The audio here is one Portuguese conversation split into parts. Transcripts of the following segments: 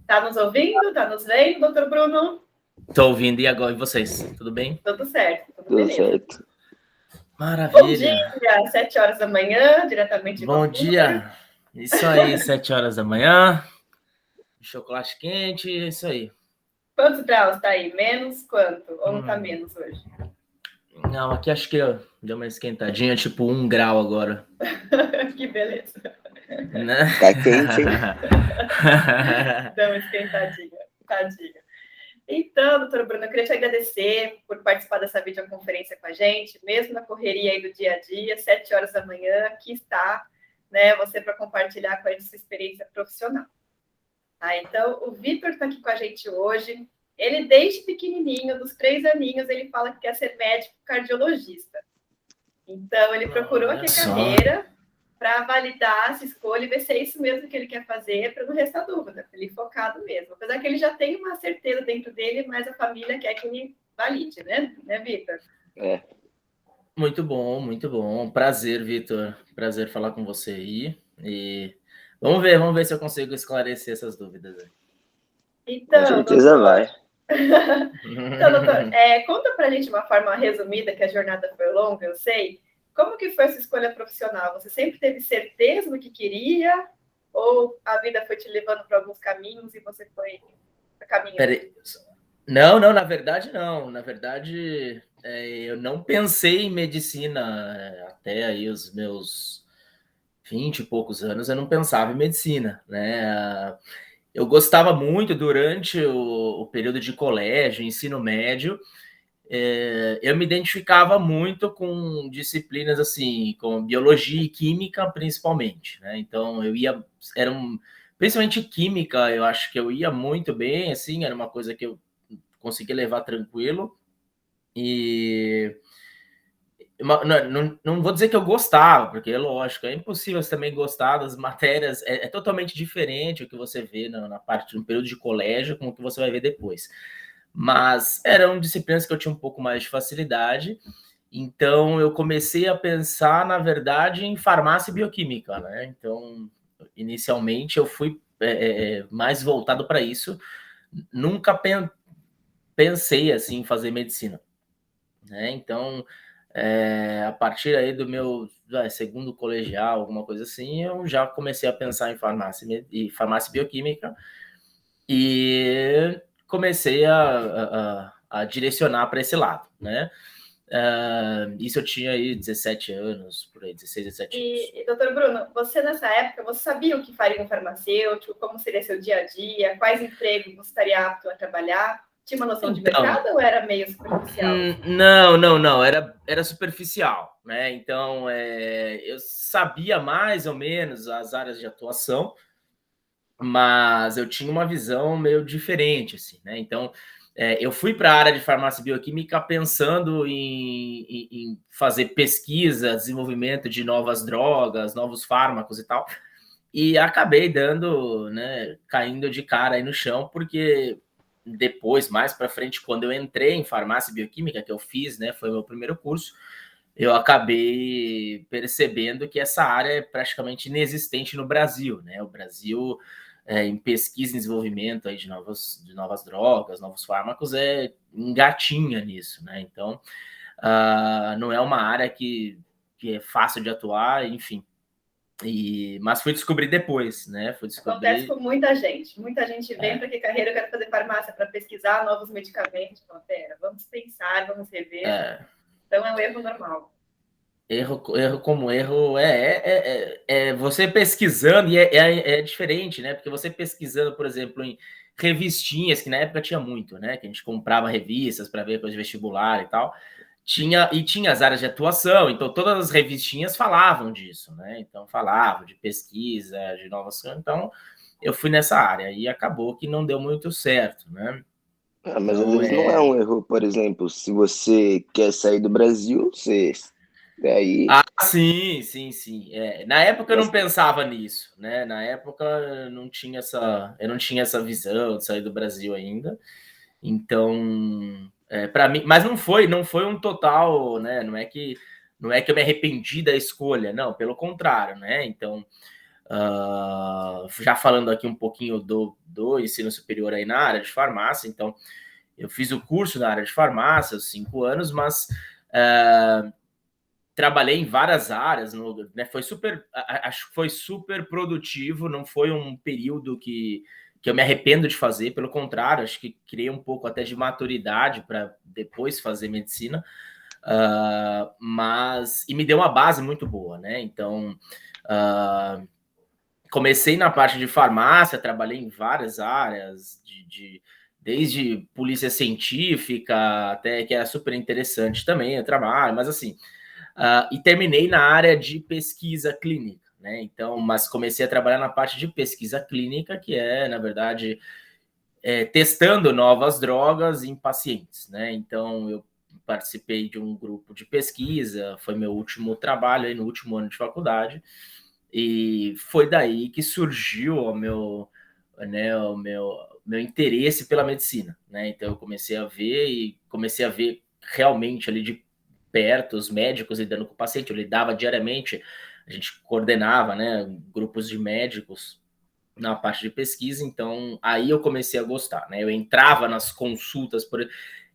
Tá nos ouvindo? Tá nos vendo, doutor Bruno? Tô ouvindo, e agora? E vocês? Tudo bem? Tudo certo, tudo Tudo beleza. certo. Bom dia, Maravilha. 7 horas da manhã, diretamente de Bom Vancouver. dia. Isso aí, 7 horas da manhã. Chocolate quente, isso aí. Quantos graus tá aí? Menos quanto? Ou não tá menos hoje? Não, aqui acho que deu uma esquentadinha, tipo 1 grau agora. Que beleza. Né? Tá quente, hein? Deu uma esquentadinha, tadinha. Então, doutor Bruno, eu queria te agradecer por participar dessa videoconferência com a gente, mesmo na correria aí do dia a dia, 7 horas da manhã, aqui está, né, você para compartilhar com a gente sua experiência profissional. Tá, então, o Vitor está aqui com a gente hoje. Ele, desde pequenininho, dos 3 aninhos, ele fala que quer ser médico cardiologista. Então, ele procurou aqui a carreira para validar essa escolha e ver se é isso mesmo que ele quer fazer, para não restar dúvida, para ele ir focado mesmo. Apesar que ele já tem uma certeza dentro dele, mas a família quer que ele valide, né, Vitor? É. Muito bom. Prazer, Vitor. Prazer falar com você aí. E vamos ver se eu consigo esclarecer essas dúvidas aí. Então, com certeza doutor, vai. Então, doutor, conta pra gente de uma forma resumida, que a jornada foi longa, eu sei. Como que foi a sua escolha profissional? Você sempre teve certeza do que queria? Ou a vida foi te levando para alguns caminhos e você foi caminhando? Peraí. Não, na verdade não. Na verdade, eu não pensei em medicina até aí os meus 20 e poucos anos, eu não pensava em medicina, né? Eu gostava muito durante o período de colégio, ensino médio, eu me identificava muito com disciplinas assim, com biologia e química principalmente, né? Então principalmente química, eu acho que eu ia muito bem, assim, era uma coisa que eu conseguia levar tranquilo. E não vou dizer que eu gostava, porque é lógico, é impossível você também gostar das matérias, é totalmente diferente o que você vê na parte, no período de colégio, com o que você vai ver depois. Mas eram disciplinas que eu tinha um pouco mais de facilidade, então eu comecei a pensar, na verdade, em farmácia e bioquímica, né? Então, inicialmente eu fui mais voltado para isso, nunca pensei assim em fazer medicina, né? Então, a partir aí do meu segundo colegial, alguma coisa assim, eu já comecei a pensar em farmácia e bioquímica e comecei a direcionar para esse lado, né? Isso eu tinha aí 17 anos, por aí, 16, 17 anos. E, doutor Bruno, você nessa época, você sabia o que faria um farmacêutico, como seria seu dia a dia, quais empregos você estaria apto a trabalhar? Tinha uma noção de mercado ou era meio superficial? Não, era superficial, né? Então, eu sabia mais ou menos as áreas de atuação, mas eu tinha uma visão meio diferente, assim, né? Então, eu fui para a área de farmácia e bioquímica pensando em fazer pesquisa, desenvolvimento de novas drogas, novos fármacos e tal, e acabei caindo de cara aí no chão, porque depois, mais para frente, quando eu entrei em farmácia e bioquímica, que eu fiz, né, foi o meu primeiro curso, eu acabei percebendo que essa área é praticamente inexistente no Brasil, né? O Brasil, em pesquisa e desenvolvimento aí de novas drogas, novos fármacos, engatinha nisso, né? Então, não é uma área que é fácil de atuar, enfim. Mas fui descobrir depois, né? Acontece com muita gente. Muita gente vem para que carreira eu quero fazer farmácia, para pesquisar novos medicamentos. Então, pera, vamos pensar, vamos rever. Então, é um erro normal. Erro como erro você pesquisando, e é diferente, né? Porque você pesquisando, por exemplo, em revistinhas, que na época tinha muito, né? Que a gente comprava revistas para ver coisa de vestibular e tal. Tinha as áreas de atuação, então todas as revistinhas falavam disso, né? Então falavam de pesquisa, de novas coisas. Então eu fui nessa área e acabou que não deu muito certo, né? Mas às vezes não é um erro, por exemplo, se você quer sair do Brasil, você aí. Sim. Na época eu não pensava nisso, né? Na época eu não tinha essa visão de sair do Brasil ainda. Então, para mim, mas não foi um total, né? Não é que eu me arrependi da escolha, não, pelo contrário, né? Então, já falando aqui um pouquinho do ensino superior aí na área de farmácia, então eu fiz o curso na área de farmácia, os 5 anos, mas trabalhei em várias áreas, né, acho que foi super produtivo, não foi um período que eu me arrependo de fazer, pelo contrário, acho que criei um pouco até de maturidade para depois fazer medicina, e me deu uma base muito boa, né? Então, comecei na parte de farmácia, trabalhei em várias áreas, desde polícia científica, até que era super interessante também o trabalho, mas assim, e terminei na área de pesquisa clínica, né? Então, mas comecei a trabalhar na parte de pesquisa clínica, que é, na verdade, testando novas drogas em pacientes, né? Então, eu participei de um grupo de pesquisa, foi meu último trabalho aí no último ano de faculdade, e foi daí que surgiu o meu interesse pela medicina, né? Então, eu comecei a ver realmente ali de perto os médicos lidando com o paciente. Eu lidava diariamente, a gente coordenava, né, grupos de médicos na parte de pesquisa, então aí eu comecei a gostar, né? Eu entrava nas consultas,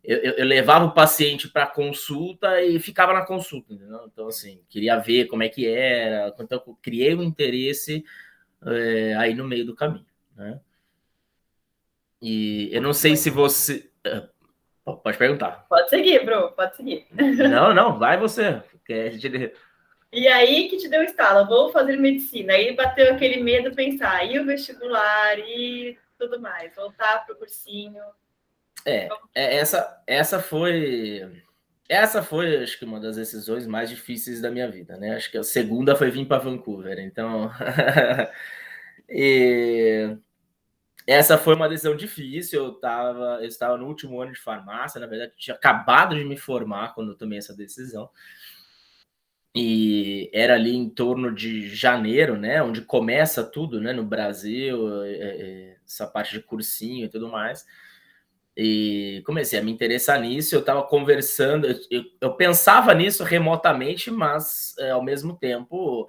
eu levava o paciente para consulta e ficava na consulta, entendeu? Então, assim, queria ver como é que era, então eu criei um interesse aí no meio do caminho, né? E eu não sei se você... Pode perguntar. Pode seguir, Bru, pode seguir. Não, vai você. E aí que te deu estalo, vou fazer medicina. Aí bateu aquele medo, pensar, e o vestibular, e tudo mais, voltar para o cursinho. Essa foi, acho que uma das decisões mais difíceis da minha vida, né? Acho que a segunda foi vir para Vancouver, então... e essa foi uma decisão difícil, eu estava no último ano de farmácia, na verdade, eu tinha acabado de me formar quando eu tomei essa decisão, e era ali em torno de janeiro, né, onde começa tudo, né, no Brasil, essa parte de cursinho e tudo mais, e comecei a me interessar nisso, eu estava conversando, eu pensava nisso remotamente, mas ao mesmo tempo,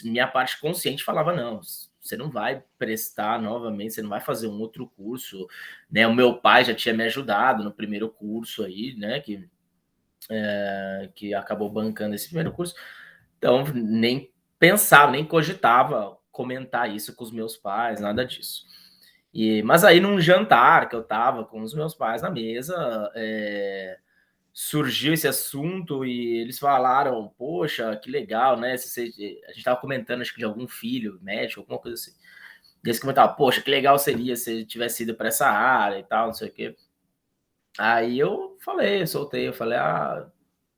minha parte consciente falava, não, você não vai prestar novamente, você não vai fazer um outro curso, né? O meu pai já tinha me ajudado no primeiro curso aí, né? Que acabou bancando esse primeiro curso. Então, nem pensava, nem cogitava comentar isso com os meus pais, nada disso. Mas aí, num jantar que eu estava com os meus pais na mesa, surgiu esse assunto e eles falaram, poxa, que legal, né? A gente estava comentando, acho que de algum filho médico, alguma coisa assim. E eles comentavam, poxa, que legal seria se tivesse ido para essa área e tal, não sei o quê. Aí eu soltei, eu falei,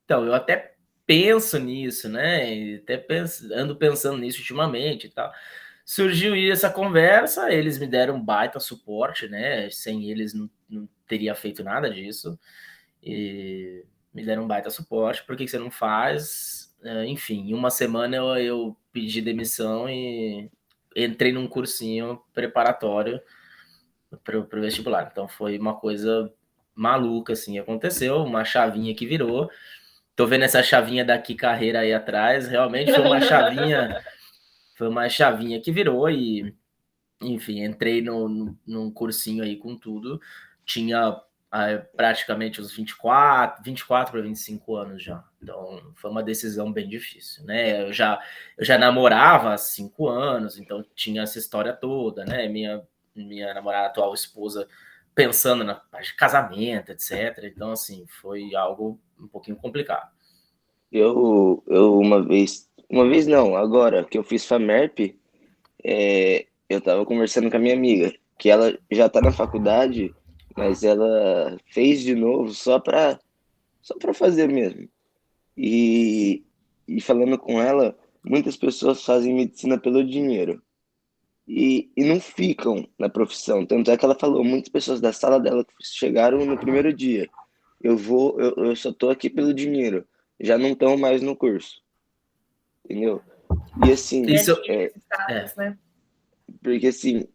então, eu até penso nisso, né? E até ando pensando nisso ultimamente e tal. Surgiu essa conversa, eles me deram um baita suporte, né? Sem eles não teria feito nada disso. E me deram um baita suporte. Por que você não faz? Enfim, em uma semana eu pedi demissão e entrei num cursinho preparatório para o vestibular. Então foi uma coisa maluca, assim, aconteceu, uma chavinha que virou. Tô vendo essa chavinha daqui, carreira aí atrás, realmente foi uma chavinha que virou e, enfim, entrei num cursinho aí com tudo. Tinha praticamente uns 24 para 25 anos já. Então, foi uma decisão bem difícil, né? Eu já namorava há 5 anos, então tinha essa história toda, né? Minha namorada, atual esposa, pensando na parte de casamento, etc. Então, assim, foi algo um pouquinho complicado. Eu uma vez não, agora que eu fiz FAMERP, eu tava conversando com a minha amiga, que ela já tá na faculdade, mas ela fez de novo só pra fazer mesmo. E falando com ela, muitas pessoas fazem medicina pelo dinheiro e não ficam na profissão. Tanto é que ela falou, muitas pessoas da sala dela chegaram no primeiro dia. Eu só tô aqui pelo dinheiro, já não estão mais no curso, entendeu? E assim, Isso, né? porque assim,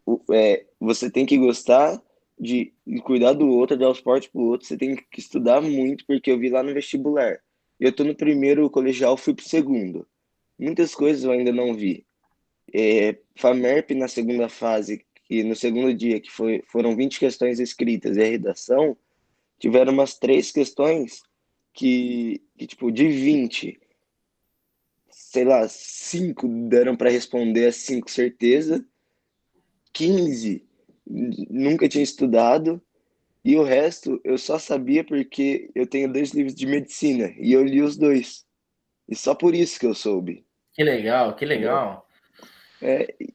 você tem que gostar de cuidar do outro, dar o suporte pro outro, você tem que estudar muito, porque eu vi lá no vestibular. Eu tô no primeiro colegial, fui pro segundo. Muitas coisas eu ainda não vi. FAMERP na segunda fase, que no segundo dia, foram 20 questões escritas e a redação, tiveram umas 3 questões que tipo, de 20, sei lá, 5 deram para responder as 5 certeza, 15 nunca tinha estudado, e o resto eu só sabia porque eu tenho 2 livros de medicina e eu li os 2. E só por isso que eu soube. Que legal, que Entendeu? legal.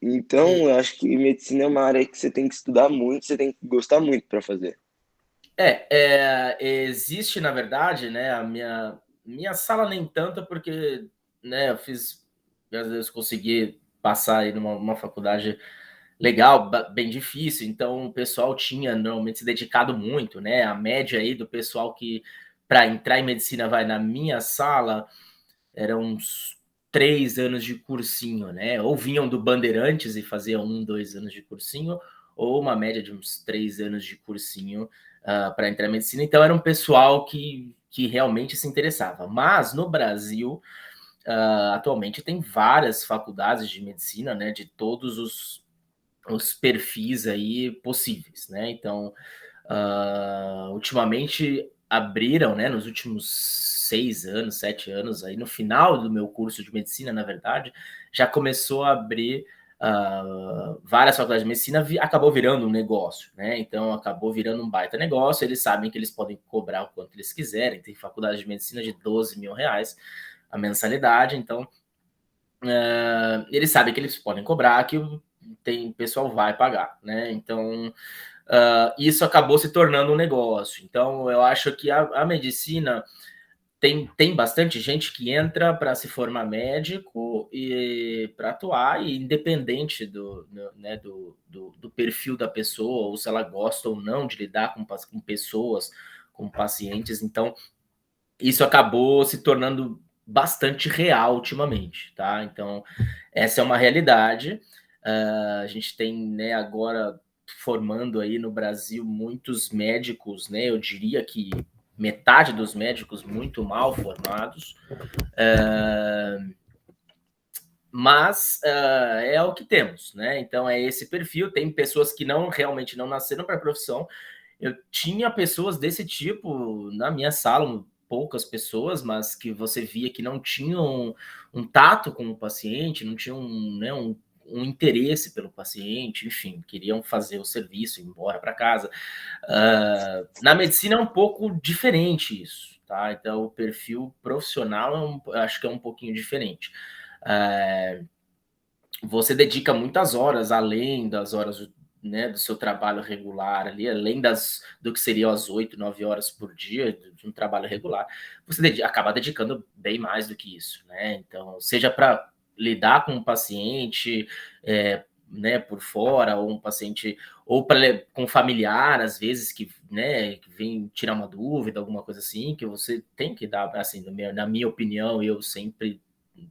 Então, E, eu acho que medicina é uma área que você tem que estudar muito, você tem que gostar muito para fazer. existe, na verdade, né, a minha sala nem tanto, porque, né, eu fiz, às vezes consegui passar aí numa faculdade legal, bem difícil, então o pessoal tinha normalmente se dedicado muito, né, a média aí do pessoal que para entrar em medicina vai na minha sala eram uns 3 anos de cursinho, né, ou vinham do Bandeirantes e faziam 1, 2 anos de cursinho, ou uma média de uns 3 anos de cursinho para entrar em medicina. Então era um pessoal que realmente se interessava. Mas no Brasil, atualmente tem várias faculdades de medicina, né, de todos os perfis aí possíveis, né? Então, ultimamente abriram, né, nos últimos 6 anos, 7 anos, aí no final do meu curso de medicina, na verdade, já começou a abrir várias faculdades de medicina, acabou virando um negócio, né? Então acabou virando um baita negócio. Eles sabem que eles podem cobrar o quanto eles quiserem. Tem faculdade de medicina de 12 mil reais a mensalidade, então eles sabem que eles podem cobrar, que o pessoal vai pagar, né? Então isso acabou se tornando um negócio. Então eu acho que a medicina tem bastante gente que entra para se formar médico e para atuar, e independente né, do perfil da pessoa, ou se ela gosta ou não de lidar com pessoas, com pacientes. Então, isso acabou se tornando bastante real ultimamente, tá? Então, essa é uma realidade. A gente tem, né, agora formando aí no Brasil muitos médicos, né? Eu diria que metade dos médicos muito mal formados, mas é o que temos, né? Então é esse perfil. Tem pessoas que realmente não nasceram para a profissão. Eu tinha pessoas desse tipo na minha sala, poucas pessoas, mas que você via que não tinham um tato com o paciente, não tinham, né, um interesse pelo paciente, enfim, queriam fazer o serviço, ir embora para casa. Na medicina é um pouco diferente isso, tá? Então o perfil profissional acho que é um pouquinho diferente. Você dedica muitas horas, além das horas, né, do seu trabalho regular ali, além do que seriam as 8, 9 horas por dia de um trabalho regular, você acaba dedicando bem mais do que isso, né? Então, seja para lidar com um paciente, né, por fora, ou um paciente, ou com um familiar, às vezes, né, que vem tirar uma dúvida, alguma coisa assim, que você tem que dar, assim, na minha opinião, eu sempre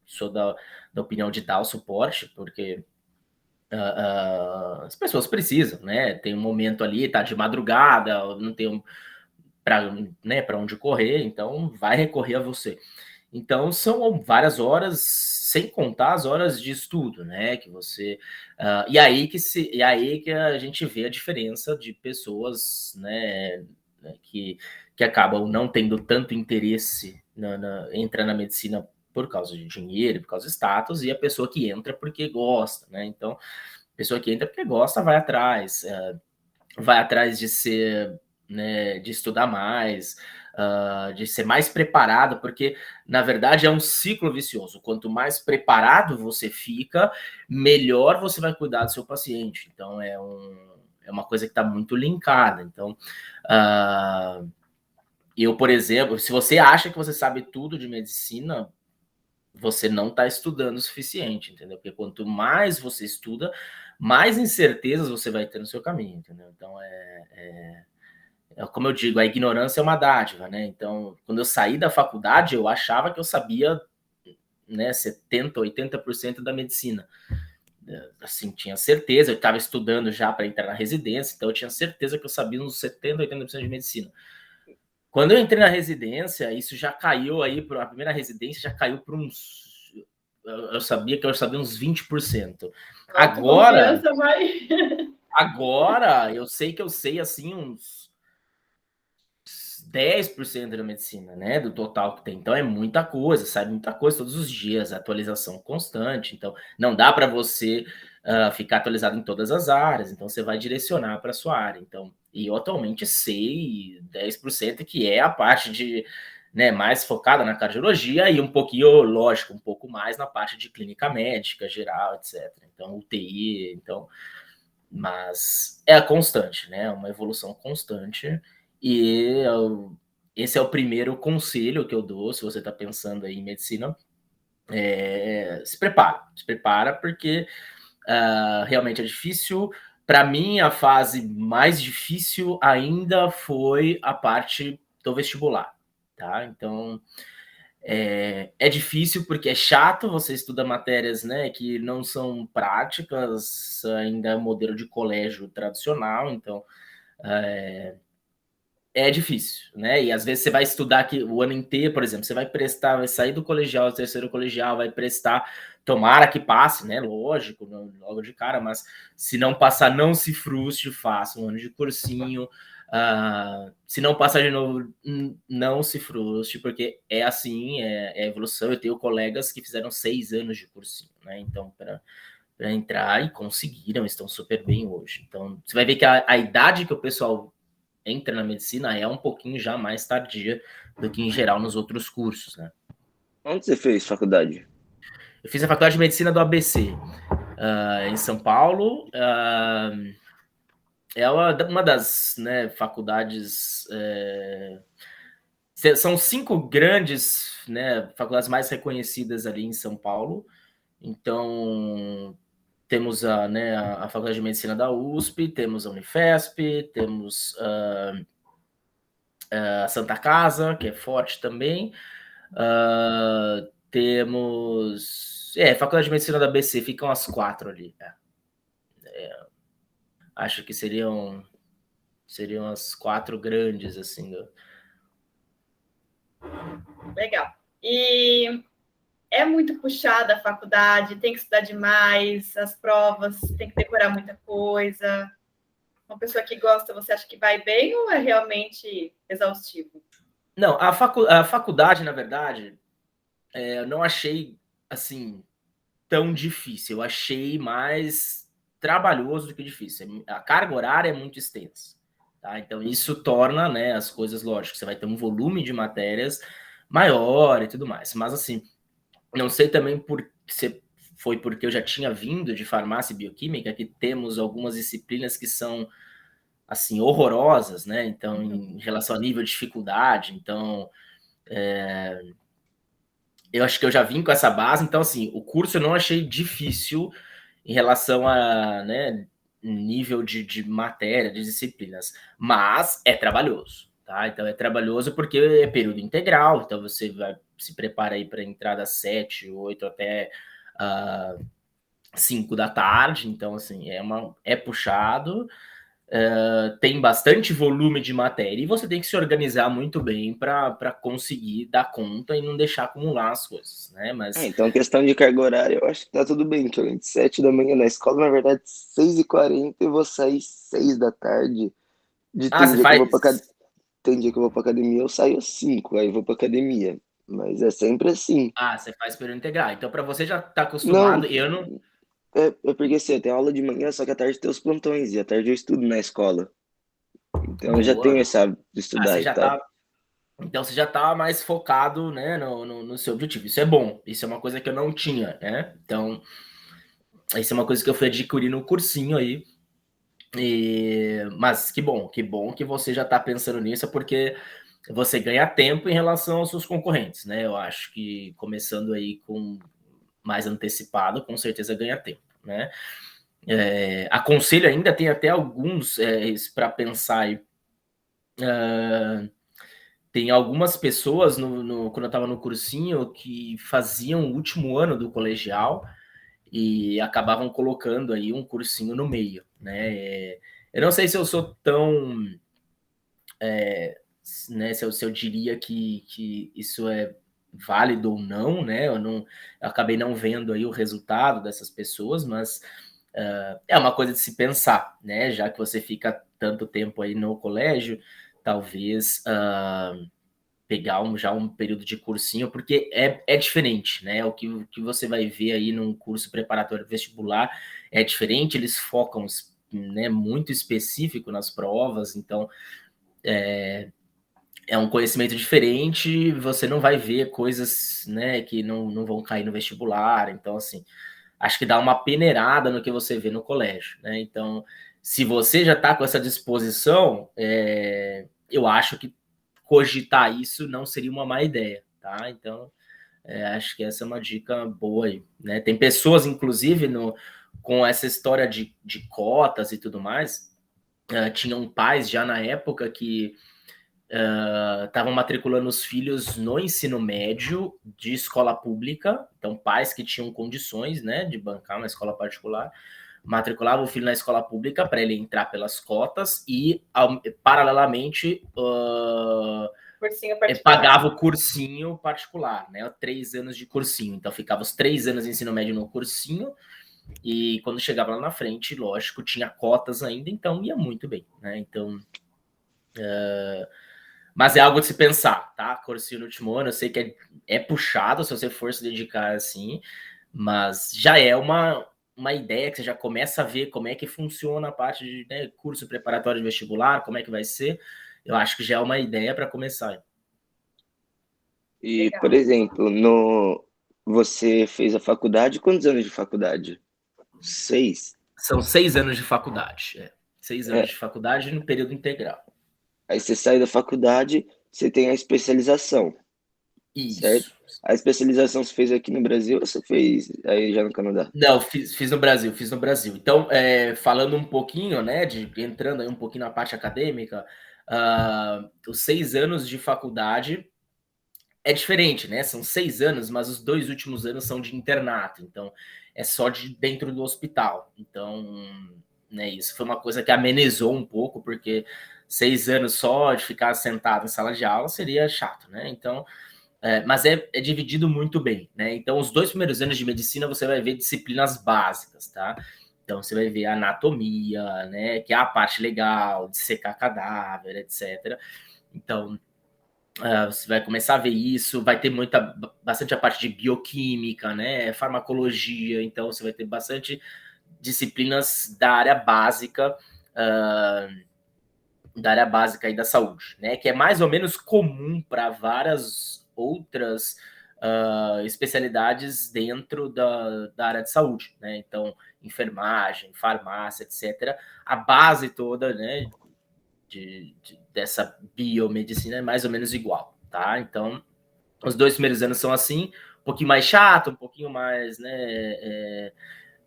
sou da opinião de dar o suporte, porque as pessoas precisam, né? Tem um momento ali, tá de madrugada, não tem para, né, para onde correr, então vai recorrer a você. Então são várias horas, sem contar as horas de estudo, né? Que você e aí que a gente vê a diferença de pessoas, né? Que acabam não tendo tanto interesse entrar na medicina por causa de dinheiro, por causa de status, e a pessoa que entra porque gosta, né? Então, a pessoa que entra porque gosta vai atrás de ser, né, de estudar mais, de ser mais preparado, porque na verdade é um ciclo vicioso. Quanto mais preparado você fica, melhor você vai cuidar do seu paciente. Então é uma coisa que está muito linkada. Então, eu, por exemplo, se você acha que você sabe tudo de medicina, você não está estudando o suficiente, entendeu? Porque quanto mais você estuda, mais incertezas você vai ter no seu caminho, entendeu? Então, como eu digo, a ignorância é uma dádiva, né? Então, quando eu saí da faculdade, eu achava que eu sabia, né, 70, 80% da medicina. Assim, tinha certeza, eu estava estudando já para entrar na residência, então eu tinha certeza que eu sabia uns 70, 80% de medicina. Quando eu entrei na residência, isso já caiu aí, a primeira residência já caiu para uns eu sabia que eu sabia uns 20%. Agora eu sei que eu sei, assim, uns 10% da medicina, né, do total que tem. Então é muita coisa, sai muita coisa todos os dias, atualização constante. Então não dá para você ficar atualizado em todas as áreas. Então você vai direcionar para sua área. Então, e eu atualmente sei 10% que é a parte de, né, mais focada na cardiologia e um pouquinho, lógico, um pouco mais na parte de clínica médica geral, etc. Então UTI, então, mas é constante, né? Uma evolução constante. E esse é o primeiro conselho que eu dou, se você está pensando aí em medicina, se prepara, porque realmente é difícil. Para mim, a fase mais difícil ainda foi a parte do vestibular, tá? Então, é difícil porque é chato, você estuda matérias, né, que não são práticas, ainda é modelo de colégio tradicional, então é difícil, né? E às vezes você vai estudar aqui o ano inteiro, por exemplo, você vai prestar, vai sair do colegial, do terceiro colegial, vai prestar, tomara que passe, né? Lógico, não, logo de cara, mas se não passar, não se frustre, faça um ano de cursinho. Se não passar de novo, não se frustre, porque é assim, é evolução. Eu tenho colegas que fizeram 6 anos de cursinho, né? Então, para entrar e conseguiram, estão super bem hoje. Então, você vai ver que a idade que o pessoal entra na medicina é um pouquinho já mais tardia do que em geral nos outros cursos, né? Onde você fez faculdade? Eu fiz a faculdade de medicina do ABC, em São Paulo. É uma das, né, faculdades. São 5 grandes, né, faculdades mais reconhecidas ali em São Paulo. Então, temos né, a Faculdade de Medicina da USP, temos a Unifesp, temos a Santa Casa, que é forte também. Temos. Faculdade de Medicina da ABC, ficam as 4 ali. Acho que seriam as 4 grandes, assim. Legal. E é muito puxada a faculdade, tem que estudar demais, as provas, tem que decorar muita coisa. Uma pessoa que gosta, você acha que vai bem ou é realmente exaustivo? Não, a faculdade, na verdade, eu não achei, assim, tão difícil. Eu achei mais trabalhoso do que difícil. A carga horária é muito extensa, tá? Então, isso torna, né, as coisas, lógico, você vai ter um volume de matérias maior e tudo mais. Mas, assim, não sei também se foi porque eu já tinha vindo de farmácia e bioquímica, que temos algumas disciplinas que são, assim, horrorosas, né? Então, em relação a nível de dificuldade. Então, eu acho que eu já vim com essa base. Então, assim, o curso eu não achei difícil em relação a, né, nível de matéria, de disciplinas. Mas é trabalhoso, tá? Então, é trabalhoso porque é período integral. Então, você se prepara aí para entrar das 7, 8 até 5 da tarde. Então, assim, é puxado. Tem bastante volume de matéria e você tem que se organizar muito bem para conseguir dar conta e não deixar acumular as coisas, né? Mas Então, questão de carga horária, eu acho que tá tudo bem. Que eu entro 7 da manhã na escola, na verdade, 6h40 eu vou sair 6 da tarde. Tem você dia que eu faz. vou tem dia que eu vou pra academia, eu saio às 5, aí eu vou pra academia. Mas é sempre assim. Você faz período integral. Então, para você já tá Não, acostumado, eu não. é porque assim, eu tenho aula de manhã, só que à tarde tem os plantões, e à tarde eu estudo na escola. Então eu já tenho Boa. esse hábito de estudar Você e já tal. tá. Então você já tá mais focado, né, no seu objetivo. Isso é bom. Isso é uma coisa que eu não tinha, né? Então, isso é uma coisa que eu fui adquirir no cursinho aí. Mas que bom que você já está pensando nisso, porque você ganha tempo em relação aos seus concorrentes, né? Eu acho que começando aí com mais antecipado, com certeza ganha tempo, né? Aconselho ainda, tem até alguns para pensar aí. Tem algumas pessoas, quando eu estava no cursinho, que faziam o último ano do colegial e acabavam colocando aí um cursinho no meio, né? Eu não sei se eu sou tão, né, se eu diria que isso é válido ou não, né? Eu acabei não vendo aí o resultado dessas pessoas, mas é uma coisa de se pensar, né? Já que você fica tanto tempo aí no colégio, talvez pegar já um período de cursinho, porque é diferente, né? O que você vai ver aí num curso preparatório vestibular é diferente, eles focam, né, muito específico nas provas, então é um conhecimento diferente, você não vai ver coisas, né, que não vão cair no vestibular, então assim, acho que dá uma peneirada no que você vê no colégio, né? Então, se você já está com essa disposição, eu acho que cogitar isso não seria uma má ideia, tá? Então, acho que essa é uma dica boa aí, né? Tem pessoas, inclusive, com essa história de cotas e tudo mais, tinham pais já na época que estavam matriculando os filhos no ensino médio de escola pública, então pais que tinham condições, né, de bancar uma escola particular, matriculavam o filho na escola pública para ele entrar pelas cotas e, paralelamente, pagava o cursinho particular, né, 3 anos de cursinho. Então ficava os 3 anos de ensino médio no cursinho e quando chegava lá na frente, lógico, tinha cotas ainda, então ia muito bem, né? Então, mas é algo de se pensar, tá? Cursinho no último ano, eu sei que é puxado se você for se dedicar assim, mas já é uma ideia que você já começa a ver como é que funciona a parte de, né, curso preparatório de vestibular, como é que vai ser. Eu acho que já é uma ideia para começar. E, Legal. por exemplo, você fez a faculdade, quantos anos de faculdade? 6? São 6 anos de faculdade. 6 anos É, de faculdade no período integral. aí você sai da faculdade, você tem a especialização, certo? Isso. A especialização você fez aqui no Brasil ou você fez aí já no Canadá? Não, fiz no Brasil, fiz no Brasil. Então, falando um pouquinho, né, entrando aí um pouquinho na parte acadêmica, os 6 anos de faculdade é diferente, né? São 6 anos, mas os 2 últimos anos são de internato, então é só de dentro do hospital. Então, né, isso foi uma coisa que amenizou um pouco, porque 6 anos só de ficar sentado em sala de aula seria chato, né? Então, mas é dividido muito bem, né? Então, os 2 primeiros anos de medicina você vai ver disciplinas básicas, tá? Então, você vai ver anatomia, né? Que é a parte legal, de secar cadáver, etc. Então, você vai começar a ver isso, vai ter bastante a parte de bioquímica, né? Farmacologia, então você vai ter bastante disciplinas da área básica aí da saúde, né? Que é mais ou menos comum para várias outras especialidades dentro da área de saúde, né? Então, enfermagem, farmácia, etc. A base toda, né? Dessa biomedicina é mais ou menos igual, tá? Então, os 2 primeiros anos são assim, um pouquinho mais chato, um pouquinho mais, né?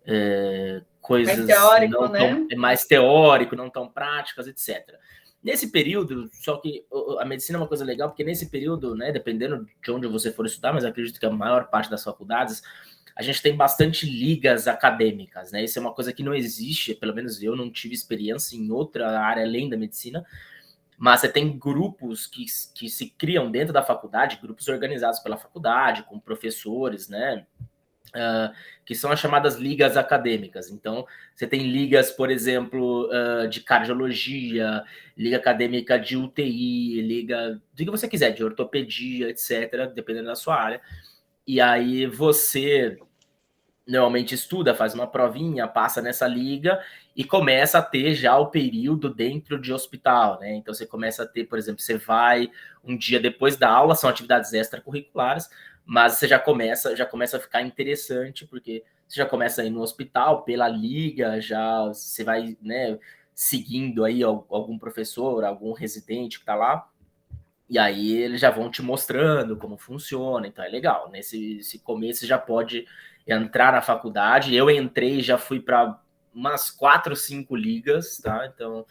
Mais Coisas teórico, não tão né? mais teórico, não tão práticas, etc. Nesse período, só que a medicina é uma coisa legal, porque nesse período, né, dependendo de onde você for estudar, mas acredito que a maior parte das faculdades, a gente tem bastante ligas acadêmicas, né? Isso é uma coisa que não existe, pelo menos eu não tive experiência em outra área além da medicina, mas você tem grupos que se criam dentro da faculdade, grupos organizados pela faculdade, com professores, né? Que são as chamadas ligas acadêmicas. Então, você tem ligas, por exemplo, de cardiologia, liga acadêmica de UTI, liga do que você quiser, de ortopedia, etc., dependendo da sua área. E aí você normalmente estuda, faz uma provinha, passa nessa liga e começa a ter já o período dentro de hospital, né? Então você começa a ter, por exemplo, você vai um dia depois da aula, são atividades extracurriculares, mas você já começa a ficar interessante, porque você já começa a ir no hospital pela liga, já você vai, né, seguindo aí algum professor, algum residente que está lá, e aí eles já vão te mostrando como funciona, então é legal. Nesse começo você já pode entrar na faculdade. Eu entrei, já fui para umas 4, 5 ligas, tá? Então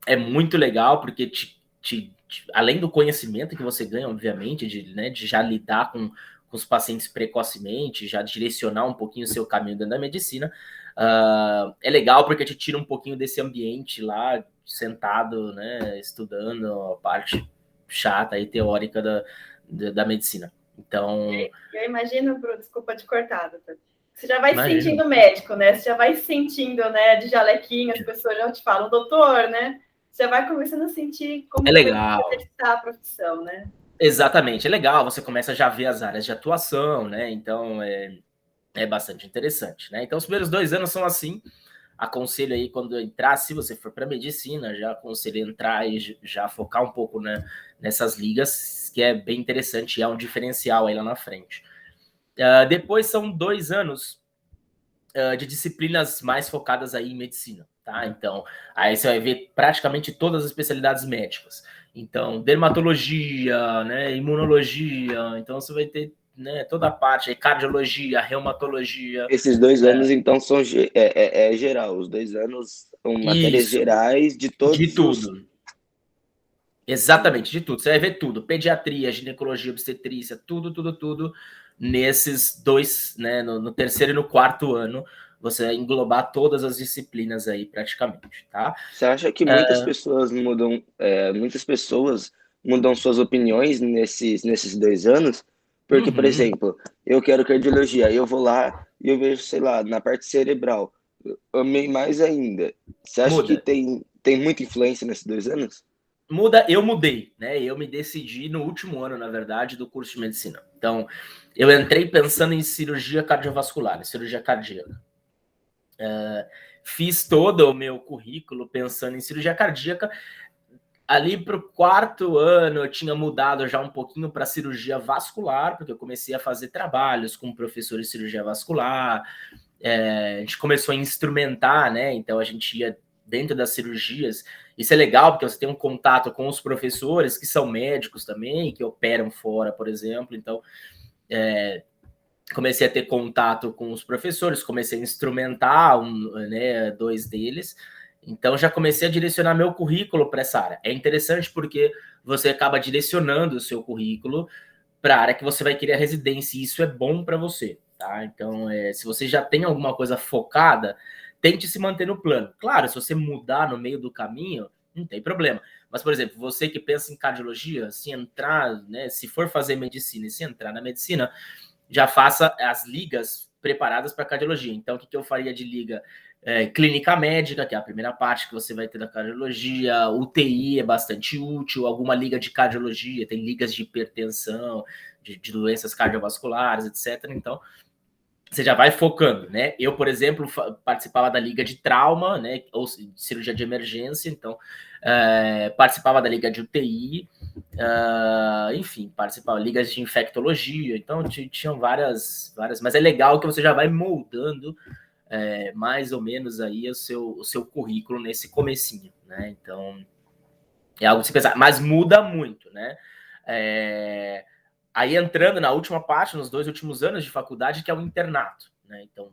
é muito legal, porque além do conhecimento que você ganha, obviamente, de já lidar com os pacientes precocemente, já direcionar um pouquinho o seu caminho dentro da medicina, é legal porque te tira um pouquinho desse ambiente lá, sentado, né, estudando a parte chata e teórica da medicina. Então... Eu imagino, Bruno, desculpa te cortar, doutor. Você já vai Imagina. sentindo médico, né? Você já vai sentindo, né, de jalequinho, as pessoas já te falam, doutor, né? Você já vai começando a sentir como é legal. exercitar a profissão, né? Exatamente, é legal, você começa já a ver as áreas de atuação, né? Então é bastante interessante, né? Então os primeiros 2 anos são assim. Aconselho aí quando entrar, se você for para medicina, já aconselho entrar e já focar um pouco, né, nessas ligas, que é bem interessante e é um diferencial aí lá na frente. Depois são 2 anos de disciplinas mais focadas aí em medicina, tá? Então, aí você vai ver praticamente todas as especialidades médicas. Então, dermatologia, né, imunologia, então você vai ter, né, toda a parte aí, cardiologia, reumatologia. Esses 2 anos, então, são geral. Os 2 anos são matérias Isso, gerais de todos de tudo. Exatamente, de tudo. Você vai ver tudo. Pediatria, ginecologia, obstetrícia, tudo nesses 2, né? No terceiro e no quarto ano, você vai englobar todas as disciplinas aí, praticamente, tá? Você acha que muitas pessoas mudam suas opiniões nesses 2 anos? Porque, por exemplo, eu quero cardiologia, eu vou lá e eu vejo, sei lá, na parte cerebral. Eu amei mais ainda. Você acha que Muda. tem muita influência nesses 2 anos? Muda, eu mudei, né? Eu me decidi no último ano, na verdade, do curso de medicina. Então, eu entrei pensando em cirurgia cardiovascular, cirurgia cardíaca. Fiz todo o meu currículo pensando em cirurgia cardíaca. Ali para o 4º ano, eu tinha mudado já um pouquinho para cirurgia vascular, porque eu comecei a fazer trabalhos com professores de cirurgia vascular. A gente começou a instrumentar, né? Então a gente ia dentro das cirurgias. Isso é legal, porque você tem um contato com os professores, que são médicos também, que operam fora, por exemplo. Então, comecei a ter contato com os professores, comecei a instrumentar 2 deles. Então, já comecei a direcionar meu currículo para essa área. É interessante porque você acaba direcionando o seu currículo para a área que você vai querer a residência, e isso é bom para você, tá? Então, se você já tem alguma coisa focada, tente se manter no plano. Claro, se você mudar no meio do caminho, não tem problema. Mas, por exemplo, você que pensa em cardiologia, se entrar, né, se for fazer medicina e se entrar na medicina, já faça as ligas preparadas para cardiologia. Então, o que eu faria de liga? Clínica médica, que é a primeira parte que você vai ter da cardiologia, UTI é bastante útil, alguma liga de cardiologia, tem ligas de hipertensão, de doenças cardiovasculares, etc. Então, você já vai focando, né? Eu, por exemplo, participava da liga de trauma, né? Ou cirurgia de emergência, então participava da liga de UTI, enfim, participava de ligas de infectologia, então tinham várias, mas é legal que você já vai moldando mais ou menos aí o seu currículo nesse comecinho, né? Então, é algo de se pensar, mas muda muito, né? Aí entrando na última parte, nos 2 últimos anos de faculdade, que é o internato, né? Então,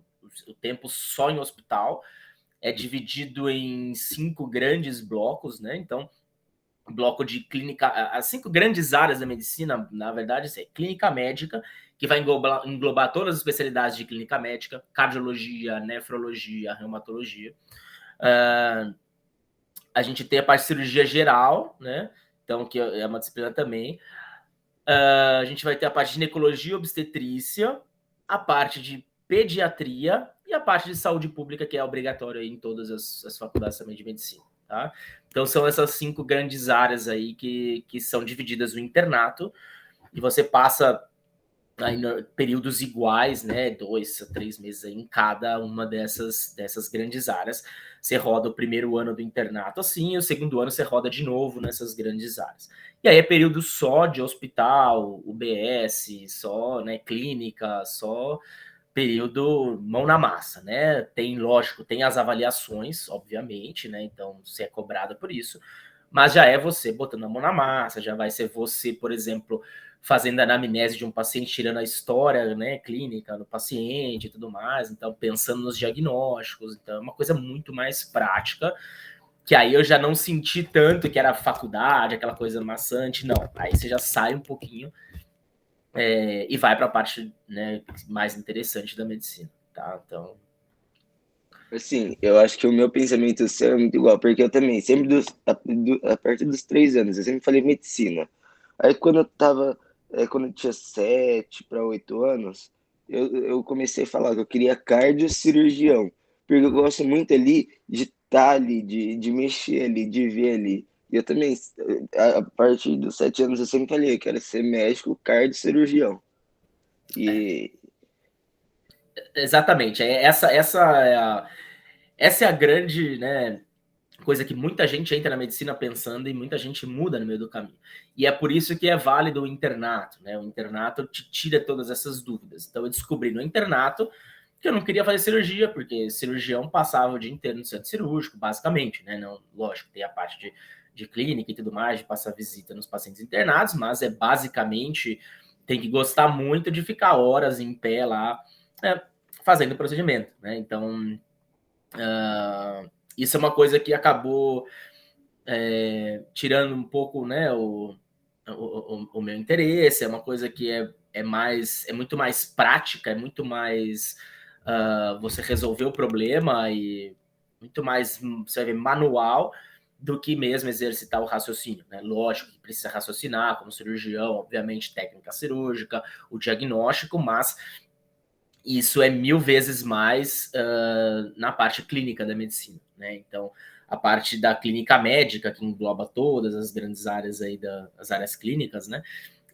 o tempo só em hospital é dividido em 5 grandes blocos, né? Então, bloco de clínica, as 5 grandes áreas da medicina, na verdade, é clínica médica, que vai englobar todas as especialidades de clínica médica, cardiologia, nefrologia, reumatologia. A gente tem a parte de cirurgia geral, né? Então, que é uma disciplina também. A gente vai ter a parte de ginecologia e obstetrícia, a parte de pediatria e a parte de saúde pública, que é obrigatória em todas as faculdades também de medicina, tá? Então, são essas 5 grandes áreas aí que são divididas no internato, e você passa aí períodos iguais, né, 2 a 3 meses aí em cada uma dessas grandes áreas. Você roda o primeiro ano do internato assim, e o segundo ano você roda de novo nessas grandes áreas. E aí é período só de hospital, UBS, só, né, clínica, só período mão na massa, né? Tem, lógico, tem as avaliações, obviamente, né? Então você é cobrado por isso, mas já é você botando a mão na massa, já vai ser você, por exemplo, fazendo a anamnese de um paciente, tirando a história, né, clínica do paciente e tudo mais, então pensando nos diagnósticos, então é uma coisa muito mais prática, que aí eu já não senti tanto que era faculdade, aquela coisa maçante, não, aí você já sai um pouquinho e vai para a parte, né, mais interessante da medicina, tá? Então... Assim, eu acho que o meu pensamento seu é muito igual, porque eu também, sempre a partir dos 3 anos, eu sempre falei medicina. Aí quando eu tinha 7 para 8 anos, eu comecei a falar que eu queria cardiocirurgião, porque eu gosto muito ali de estar ali, de mexer ali, de ver ali. E eu também, a partir dos 7 anos, eu sempre falei, eu quero ser médico cardiocirurgião. E Exatamente. Essa é a grande, né, coisa que muita gente entra na medicina pensando e muita gente muda no meio do caminho. E é por isso que é válido o internato, né? O internato te tira todas essas dúvidas. Então eu descobri no internato que eu não queria fazer cirurgia, porque cirurgião passava o dia inteiro no centro cirúrgico, basicamente, né? Não, lógico, tem a parte de clínica e tudo mais, de passar visita nos pacientes internados, mas é basicamente tem que gostar muito de ficar horas em pé lá, né, fazendo o procedimento, né? Então, isso é uma coisa que acabou tirando um pouco, né, o meu interesse, é uma coisa que é muito mais prática, é muito mais você resolver o problema e muito mais, você vai ver, manual do que mesmo exercitar o raciocínio, né? Lógico que precisa raciocinar como cirurgião, obviamente técnica cirúrgica, o diagnóstico, mas isso é 1000 vezes mais na parte clínica da medicina, né? Então, a parte da clínica médica, que engloba todas as grandes áreas aí das áreas clínicas, né?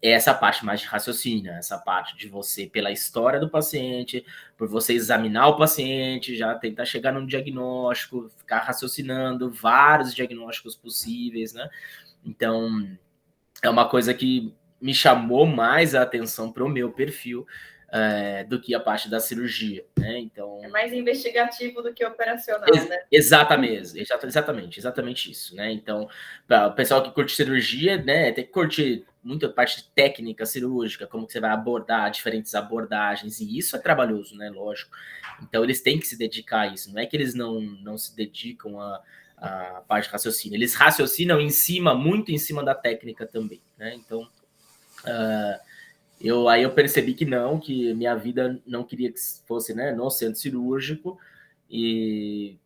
É essa parte mais de raciocínio, essa parte de você, pela história do paciente, por você examinar o paciente, já tentar chegar num diagnóstico, ficar raciocinando vários diagnósticos possíveis, né? Então, é uma coisa que me chamou mais a atenção para o meu perfil do que a parte da cirurgia, né? Então é mais investigativo do que operacional, né? Exatamente isso, né? Então, para o pessoal que curte cirurgia, né, tem que curtir muita parte técnica cirúrgica, como que você vai abordar diferentes abordagens, e isso é trabalhoso, né? Lógico. Então, eles têm que se dedicar a isso. Não é que eles não se dedicam a parte de raciocínio. Eles raciocinam muito em cima da técnica também, né? Então, aí eu percebi que minha vida não queria que fosse, né, no centro cirúrgico, e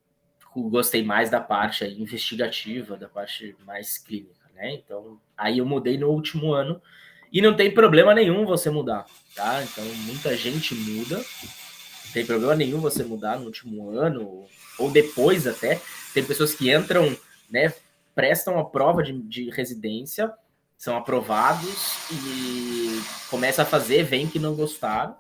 gostei mais da parte aí investigativa, da parte mais clínica, né? Então, aí eu mudei no último ano, e não tem problema nenhum você mudar, tá? Então, muita gente muda, não tem problema nenhum você mudar no último ano, ou depois até. Tem pessoas que entram, né, prestam a prova de residência, são aprovados e começam a fazer, veem que não gostaram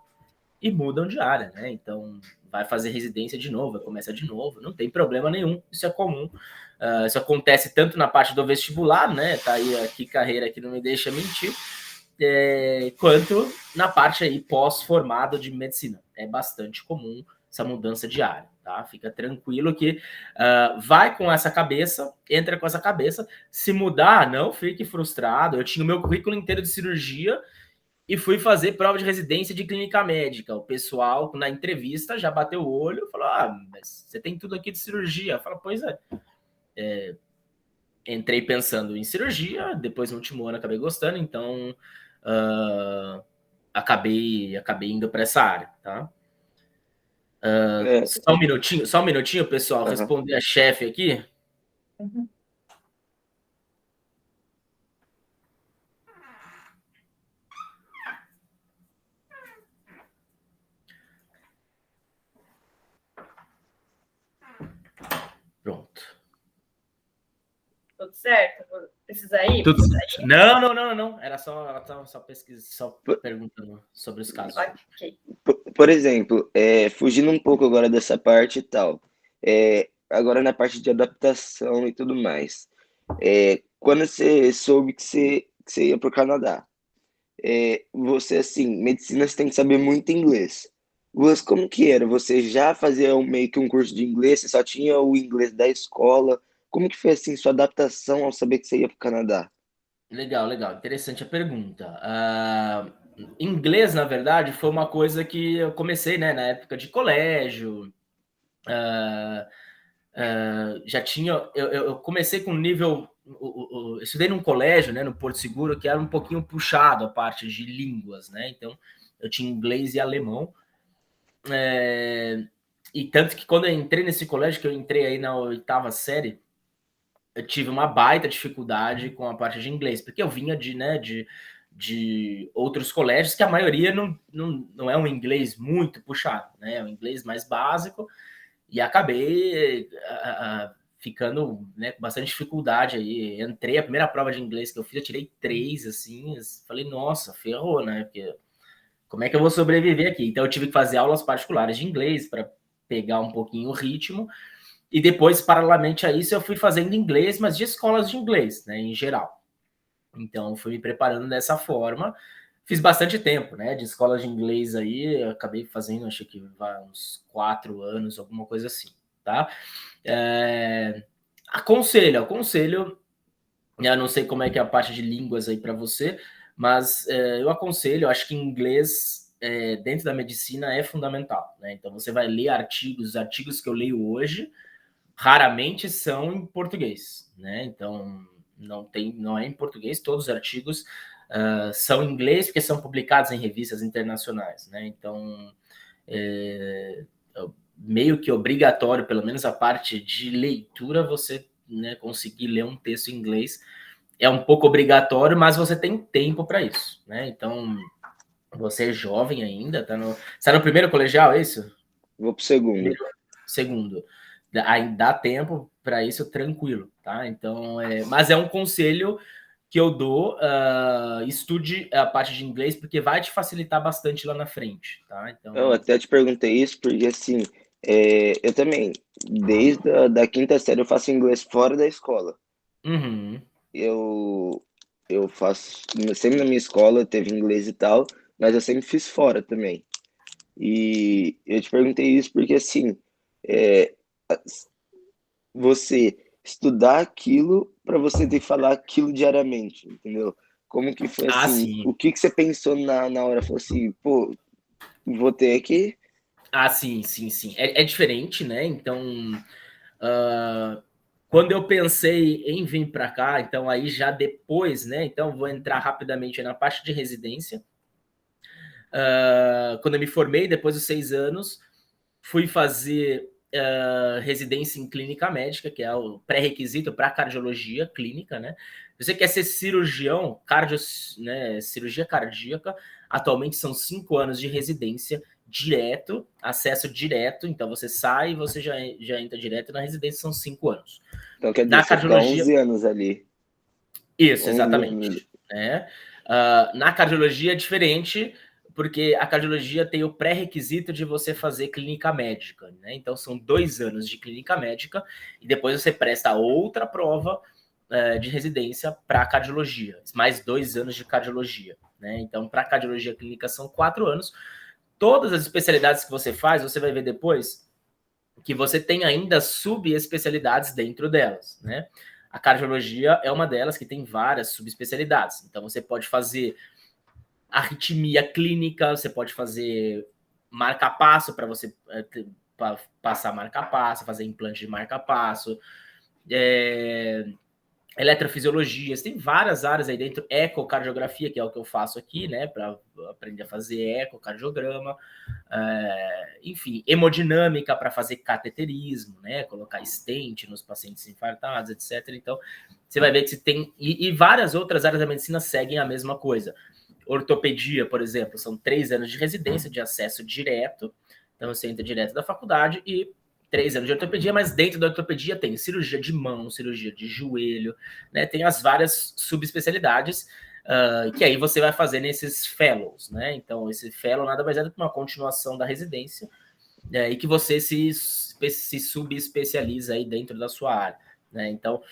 e mudam de área, né? Então, vai fazer residência de novo, vai começar de novo, não tem problema nenhum, isso é comum. Isso acontece tanto na parte do vestibular, né? Tá aí aqui carreira que não me deixa mentir, quanto na parte aí pós-formado de medicina. É bastante comum essa mudança de área, tá? Fica tranquilo que vai com essa cabeça, entra com essa cabeça. Se mudar, não fique frustrado. Eu tinha o meu currículo inteiro de cirurgia e fui fazer prova de residência de clínica médica. O pessoal, na entrevista, já bateu o olho e falou: mas você tem tudo aqui de cirurgia. Eu falo, pois é. Entrei pensando em cirurgia, depois no último ano acabei gostando, então acabei indo para essa área, tá? é, Só um minutinho, pessoal, aham. responder a chefe aqui. Uhum. Pronto. Tudo certo? Precisa ir? Tudo certo. Não. Era só, ela estava só pesquisando, só perguntando sobre os casos. Ok. Por exemplo, fugindo um pouco agora dessa parte e tal, agora na parte de adaptação e tudo mais, quando você soube que você ia para o Canadá, você, assim, medicina você tem que saber muito inglês. Você, como que era? Você já fazia meio que um curso de inglês? Você só tinha o inglês da escola? Como que foi, assim, sua adaptação ao saber que você ia para o Canadá? Legal. Interessante a pergunta. Inglês, na verdade, foi uma coisa que eu comecei, né, na época de colégio. Já tinha. Eu comecei com nível. Eu estudei num colégio, né, no Porto Seguro, que era um pouquinho puxado a parte de línguas, né? Então, eu tinha inglês e alemão. E tanto que quando eu entrei nesse colégio, que eu entrei aí na 8ª série, eu tive uma baita dificuldade com a parte de inglês, porque eu vinha de outros colégios que a maioria não é um inglês muito puxado, né? É um inglês mais básico, e acabei ficando, né, com bastante dificuldade aí. Entrei, a primeira prova de inglês que eu fiz, eu tirei 3, assim, falei, nossa, ferrou, né? Porque como é que eu vou sobreviver aqui? Então eu tive que fazer aulas particulares de inglês para pegar um pouquinho o ritmo, e depois, paralelamente a isso, eu fui fazendo inglês, mas de escolas de inglês, né, em geral. Então, fui me preparando dessa forma. Fiz bastante tempo, né, de escolas de inglês aí, eu acabei fazendo, acho que uns 4 anos, alguma coisa assim, tá? Aconselho, eu não sei como é que é a parte de línguas aí para você, mas eu aconselho, acho que inglês dentro da medicina é fundamental, né? Então, você vai ler artigos, os artigos que eu leio hoje, raramente são em português, né? Então, não é em português, todos os artigos são em inglês, porque são publicados em revistas internacionais, né? Então, meio que obrigatório, pelo menos a parte de leitura, você, né, conseguir ler um texto em inglês. É um pouco obrigatório, mas você tem tempo para isso, né? Então, você é jovem ainda, tá no primeiro colegial, é isso? Vou pro segundo. Segundo. Aí dá tempo para isso tranquilo, tá? Então, mas é um conselho que eu dou, estude a parte de inglês, porque vai te facilitar bastante lá na frente, tá? Então, Eu até te perguntei isso porque, assim, eu também, desde da quinta série, eu faço inglês fora da escola. uhum. Eu faço, sempre na minha escola teve inglês e tal, mas eu sempre fiz fora também. E eu te perguntei isso porque, assim, é, você estudar aquilo para você ter que falar aquilo diariamente, entendeu? Como que foi assim? Sim. O que você pensou na hora? Falou assim, pô, vou ter que. Sim, sim, sim. É diferente, né? Então, quando eu pensei em vir para cá, então aí já depois, né? Então, vou entrar rapidamente na parte de residência. Quando eu me formei, depois dos 6 anos, fui fazer residência em clínica médica, que é o pré-requisito para cardiologia clínica, né? Você quer ser cirurgião, né, cirurgia cardíaca, atualmente são 5 anos de residência direto, acesso direto, então você sai e você já entra direto na residência, são 5 anos. Então quer dizer, Na você fica cardiologia... 11 anos ali. Isso, 11 anos. exatamente. Né? Na cardiologia é diferente, porque a cardiologia tem o pré-requisito de você fazer clínica médica, né? Então são 2 anos de clínica médica e depois você presta outra prova de residência para cardiologia, mais 2 anos de cardiologia, né? Então para cardiologia clínica são 4 anos. Todas as especialidades que você faz, você vai ver depois que você tem ainda subespecialidades dentro delas, né? A cardiologia é uma delas que tem várias subespecialidades. Então você pode fazer arritmia clínica, você pode fazer marca-passo para você passar marca-passo, fazer implante de marca-passo, eletrofisiologia, tem várias áreas aí dentro, ecocardiografia, que é o que eu faço aqui, né, para aprender a fazer ecocardiograma, enfim, hemodinâmica para fazer cateterismo, né, colocar stent nos pacientes infartados, etc. Então, você vai ver que você tem, e várias outras áreas da medicina seguem a mesma coisa. Ortopedia, por exemplo, são 3 anos de residência, de acesso direto, então você entra direto da faculdade e 3 anos de ortopedia, mas dentro da ortopedia tem cirurgia de mão, cirurgia de joelho, né? Tem as várias subespecialidades que aí você vai fazer nesses fellows, né? Então, esse fellow nada mais é do que uma continuação da residência e que você se subespecializa aí dentro da sua área, né? Então,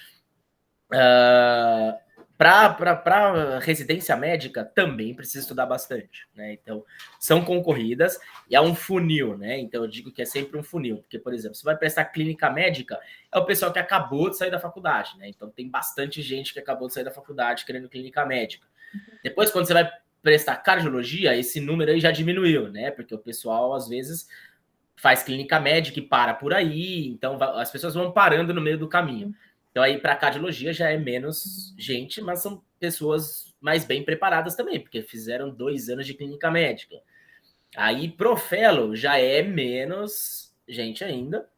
para residência médica também precisa estudar bastante, né? Então, são concorridas e é um funil, né? Então, eu digo que é sempre um funil, porque, por exemplo, você vai prestar clínica médica, é o pessoal que acabou de sair da faculdade, né? Então, tem bastante gente que acabou de sair da faculdade querendo clínica médica. Depois, quando você vai prestar cardiologia, esse número aí já diminuiu, né? Porque o pessoal, às vezes, faz clínica médica e para por aí, então as pessoas vão parando no meio do caminho. Então, aí, para cardiologia já é menos gente, mas são pessoas mais bem preparadas também, porque fizeram 2 anos de clínica médica. Aí, pro fellow, já é menos gente ainda,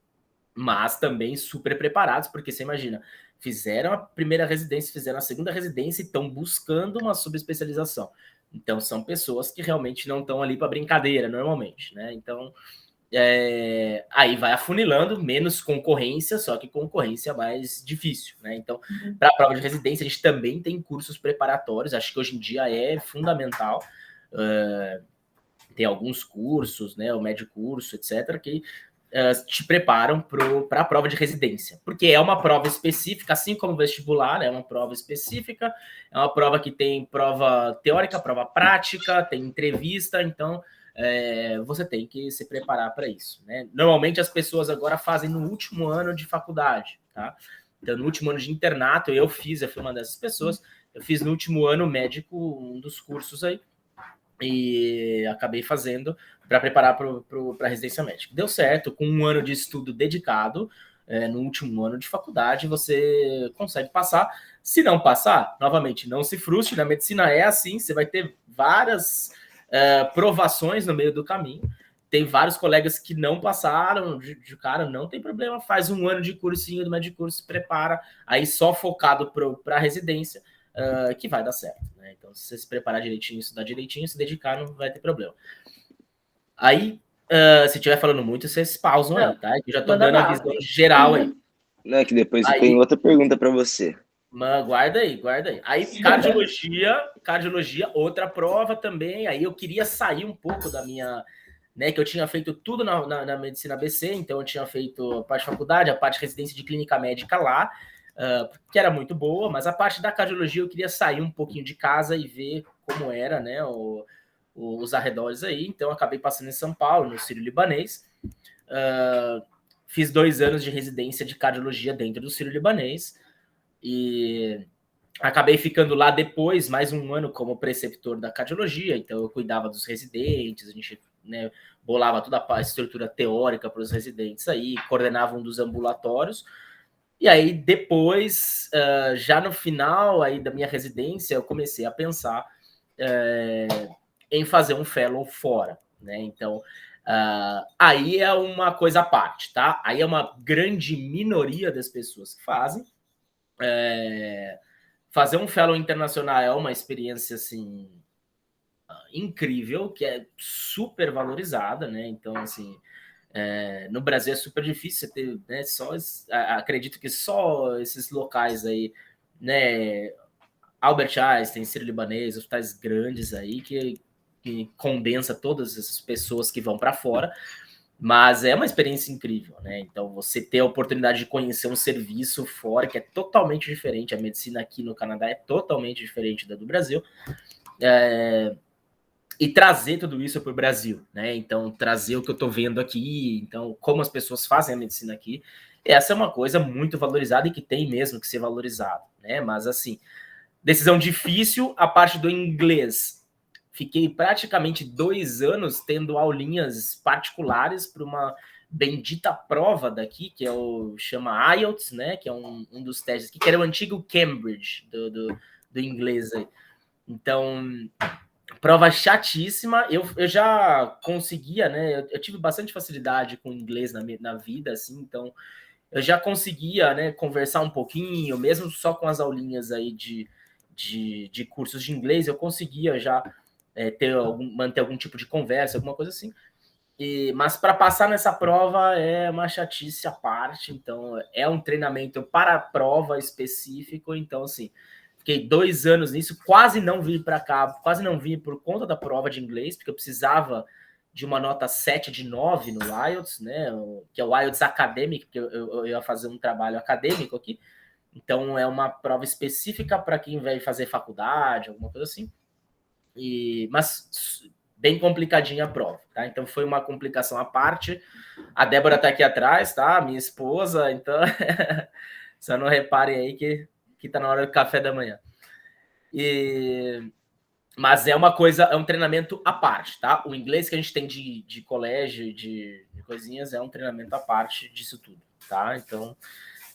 mas também super preparados, porque você imagina, fizeram a primeira residência, fizeram a segunda residência e estão buscando uma subespecialização. Então, são pessoas que realmente não estão ali para brincadeira, normalmente, né? Então, aí vai afunilando, menos concorrência, só que concorrência mais difícil, né? Então, para a prova de residência, a gente também tem cursos preparatórios, acho que hoje em dia é fundamental. Tem alguns cursos, né? O médio curso, etc., que te preparam para a prova de residência, porque é uma prova específica, assim como o vestibular, é uma prova específica, é uma prova que tem prova teórica, prova prática, tem entrevista, então você tem que se preparar para isso, né? Normalmente as pessoas agora fazem no último ano de faculdade, tá? Então, no último ano de internato, eu fui uma dessas pessoas, eu fiz no último ano médico um dos cursos aí, e acabei fazendo para preparar para a residência médica. Deu certo, com um ano de estudo dedicado, no último ano de faculdade, você consegue passar. Se não passar, novamente, não se frustre, na medicina é assim, você vai ter várias provações no meio do caminho. Tem vários colegas que não passaram de cara, não tem problema, faz um ano de cursinho do médico curso, se prepara, aí só focado para a residência, que vai dar certo, né? Então, se você se preparar direitinho, estudar direitinho, se dedicar, não vai ter problema. Aí, se estiver falando muito, vocês pausam aí, tá? Eu já tô dando a visão geral aí. Não, é que depois eu tenho outra pergunta para você. Mano, guarda aí. Aí, cardiologia, outra prova também. Aí eu queria sair um pouco da minha... Né, que eu tinha feito tudo na medicina ABC, então eu tinha feito a parte de faculdade, a parte de residência de clínica médica lá, que era muito boa, mas a parte da cardiologia eu queria sair um pouquinho de casa e ver como era, né, os arredores aí. Então eu acabei passando em São Paulo, no Sírio-Libanês. Fiz 2 anos de residência de cardiologia dentro do Sírio-Libanês e acabei ficando lá depois, mais um ano como preceptor da cardiologia. Então eu cuidava dos residentes, a gente, né, bolava toda a estrutura teórica para os residentes aí, coordenava um dos ambulatórios. E aí, depois, já no final aí da minha residência, eu comecei a pensar em fazer um fellow fora, né? Então, aí é uma coisa à parte, tá? Aí é uma grande minoria das pessoas que fazem. Fazer um fellow internacional é uma experiência, assim, incrível, que é super valorizada, né? Então, assim, no Brasil é super difícil você ter, né, acredito que só esses locais aí, né, Albert Einstein, Sírio-Libanês, hospitais grandes aí, que condensa todas essas pessoas que vão para fora, mas é uma experiência incrível, né? Então, você ter a oportunidade de conhecer um serviço fora, que é totalmente diferente, a medicina aqui no Canadá é totalmente diferente da do Brasil, e trazer tudo isso para o Brasil, né? Então, trazer o que eu estou vendo aqui, então, como as pessoas fazem a medicina aqui, essa é uma coisa muito valorizada e que tem mesmo que ser valorizada, né? Mas, assim, decisão difícil, a parte do inglês. Fiquei praticamente 2 anos tendo aulinhas particulares para uma bendita prova daqui, que chama IELTS, né? Que é um dos testes aqui, que era o antigo Cambridge do inglês aí. Então, prova chatíssima. Eu já conseguia, né? Eu tive bastante facilidade com inglês na vida, assim, então eu já conseguia, né, conversar um pouquinho, mesmo só com as aulinhas aí de cursos de inglês, eu conseguia já manter algum tipo de conversa, alguma coisa assim. Mas para passar nessa prova é uma chatice à parte, então é um treinamento para a prova específico, então assim, fiquei 2 anos nisso, quase não vim para cá, quase não vim por conta da prova de inglês, porque eu precisava de uma nota 7 de 9 no IELTS, né, que é o IELTS Academic, porque eu ia fazer um trabalho acadêmico aqui, então é uma prova específica para quem vai fazer faculdade, alguma coisa assim, mas bem complicadinha a prova, tá? Então foi uma complicação à parte. A Débora tá aqui atrás, tá? Minha esposa, então só não reparem aí que tá na hora do café da manhã. Mas é uma coisa, é um treinamento à parte, tá? O inglês que a gente tem de colégio, de coisinhas, é um treinamento à parte disso tudo, tá? Então,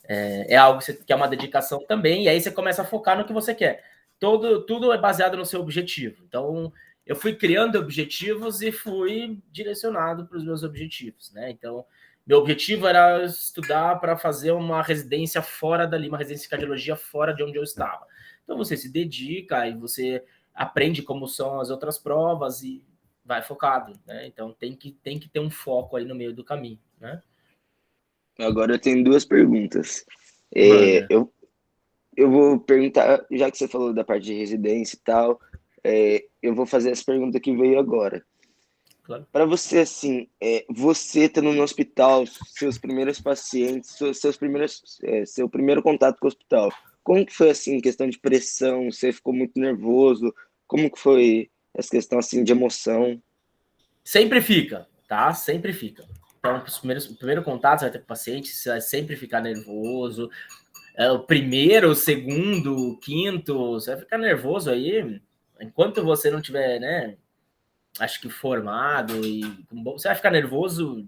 é algo que é uma dedicação também, e aí você começa a focar no que você quer. Tudo é baseado no seu objetivo. Então, eu fui criando objetivos e fui direcionado para os meus objetivos, né? Então, Meu objetivo era estudar para fazer uma residência fora dali, uma residência de cardiologia fora de onde eu estava. Então você se dedica e você aprende como são as outras provas e vai focado, né? Então tem que ter um foco aí no meio do caminho, né? Agora eu tenho duas perguntas. Manda. Eu vou perguntar, já que você falou da parte de residência e tal, eu vou fazer essa pergunta que veio agora. Claro. Para você, assim, você estando no hospital, seus primeiros pacientes, seu primeiro contato com o hospital, como que foi, assim, questão de pressão? Você ficou muito nervoso? Como que foi essa questão, assim, de emoção? Sempre fica, tá? Sempre fica. Então, o primeiro contato você vai ter com o paciente, você vai sempre ficar nervoso. O primeiro, o segundo, o quinto, você vai ficar nervoso aí, enquanto você não tiver, né, acho que formado, e você vai ficar nervoso,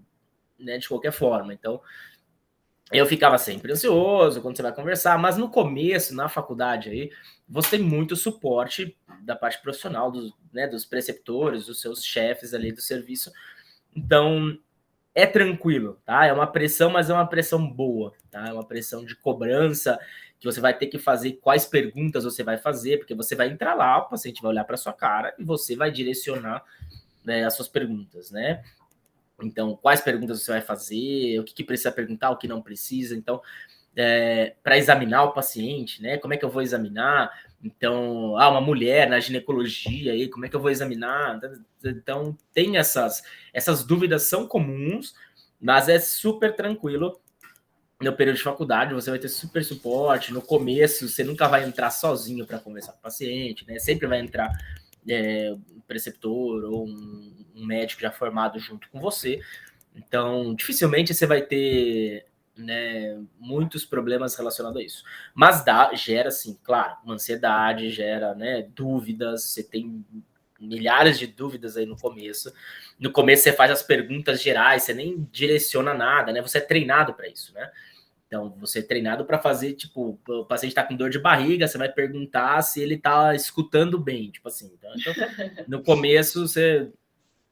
né, de qualquer forma. Então, eu ficava sempre ansioso quando você vai conversar, mas no começo, na faculdade aí, você tem muito suporte da parte profissional, dos preceptores, dos seus chefes ali do serviço. Então, é tranquilo, tá? É uma pressão, mas é uma pressão boa, tá? É uma pressão de cobrança, que você vai ter que fazer quais perguntas você vai fazer, porque você vai entrar lá, o paciente vai olhar para sua cara e você vai direcionar, né, as suas perguntas, né? Então, quais perguntas você vai fazer, o que precisa perguntar, o que não precisa. Então, para examinar o paciente, né? Como é que eu vou examinar? Então, uma mulher na ginecologia aí, como é que eu vou examinar? Então, tem essas dúvidas são comuns, mas é super tranquilo no período de faculdade, você vai ter super suporte. No começo, você nunca vai entrar sozinho para conversar com o paciente, né? Sempre vai entrar um preceptor ou um médico já formado junto com você. Então, dificilmente você vai ter, né, muitos problemas relacionados a isso. Mas gera, sim, claro, uma ansiedade, gera, né, dúvidas, você tem milhares de dúvidas aí no começo. No começo você faz as perguntas gerais, você nem direciona nada, né? Você é treinado para isso, né? Então, você é treinado para fazer, tipo, o paciente está com dor de barriga, você vai perguntar se ele está escutando bem, tipo assim. Então no começo, você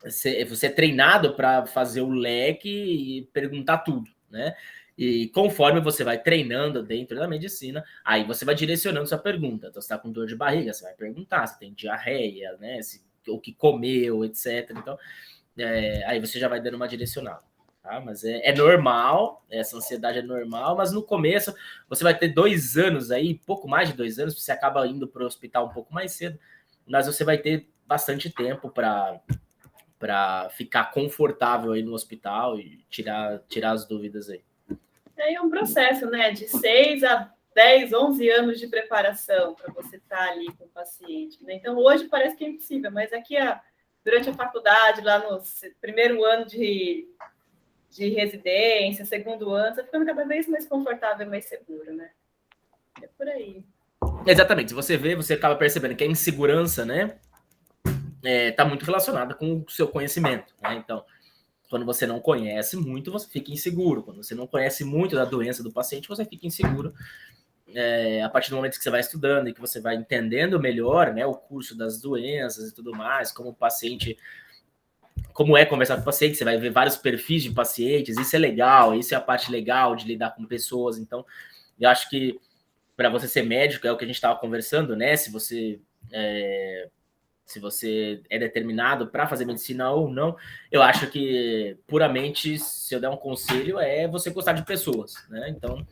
é treinado para fazer o leque e perguntar tudo, né? E conforme você vai treinando dentro da medicina, aí você vai direcionando sua pergunta. Então, você está com dor de barriga, você vai perguntar se tem diarreia, né? O que comeu, etc. Então, aí você já vai dando uma direcionada. Tá? Mas é normal, essa ansiedade é normal, mas no começo você vai ter 2 anos aí, pouco mais de 2 anos, você acaba indo para o hospital um pouco mais cedo, mas você vai ter bastante tempo para ficar confortável aí no hospital e tirar as dúvidas aí. É um processo, né, de 6 a 10, 11 anos de preparação para você estar ali com o paciente, né? Então, hoje parece que é impossível, mas durante a faculdade, lá no primeiro ano de residência, segundo ano, você ficando cada vez mais confortável e mais seguro, né? É por aí. Exatamente. Se você vê, você acaba percebendo que a insegurança, né, tá muito relacionada com o seu conhecimento, né? Então, quando você não conhece muito, você fica inseguro. Quando você não conhece muito da doença do paciente, você fica inseguro. A partir do momento que você vai estudando e que você vai entendendo melhor, né, o curso das doenças e tudo mais, como o paciente, como é conversar com o paciente, você vai ver vários perfis de pacientes, isso é legal, isso é a parte legal de lidar com pessoas. Então, eu acho que para você ser médico, é o que a gente estava conversando, né, se você é determinado para fazer medicina ou não, eu acho que, puramente, se eu der um conselho, é você gostar de pessoas, né? Então,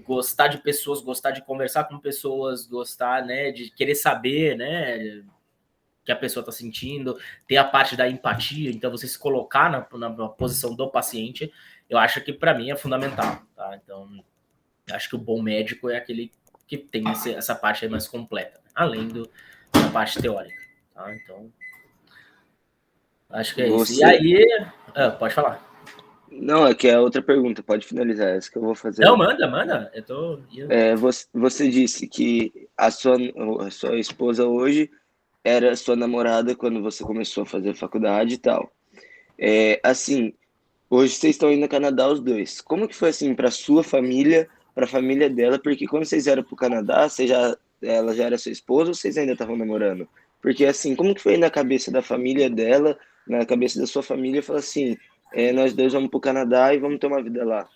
gostar de pessoas, gostar de conversar com pessoas, gostar, né, de querer saber, né, que a pessoa está sentindo, ter a parte da empatia, então você se colocar na posição do paciente, eu acho que para mim é fundamental, tá? Então, acho que o bom médico é aquele que tem essa parte aí mais completa, né? Além da parte teórica, tá? Então, acho que é isso. E aí, pode falar. Não, é que é outra pergunta, pode finalizar essa que eu vou fazer. Não, manda. Eu tô... Você disse que a sua esposa hoje era sua namorada quando você começou a fazer faculdade e tal. Assim, hoje vocês estão indo no Canadá os dois. Como que foi assim para sua família, para a família dela? Porque quando vocês vieram para o Canadá, ela já era sua esposa ou vocês ainda estavam namorando? Porque assim, como que foi na cabeça da família dela, na cabeça da sua família, falar assim, nós dois vamos para o Canadá e vamos ter uma vida lá.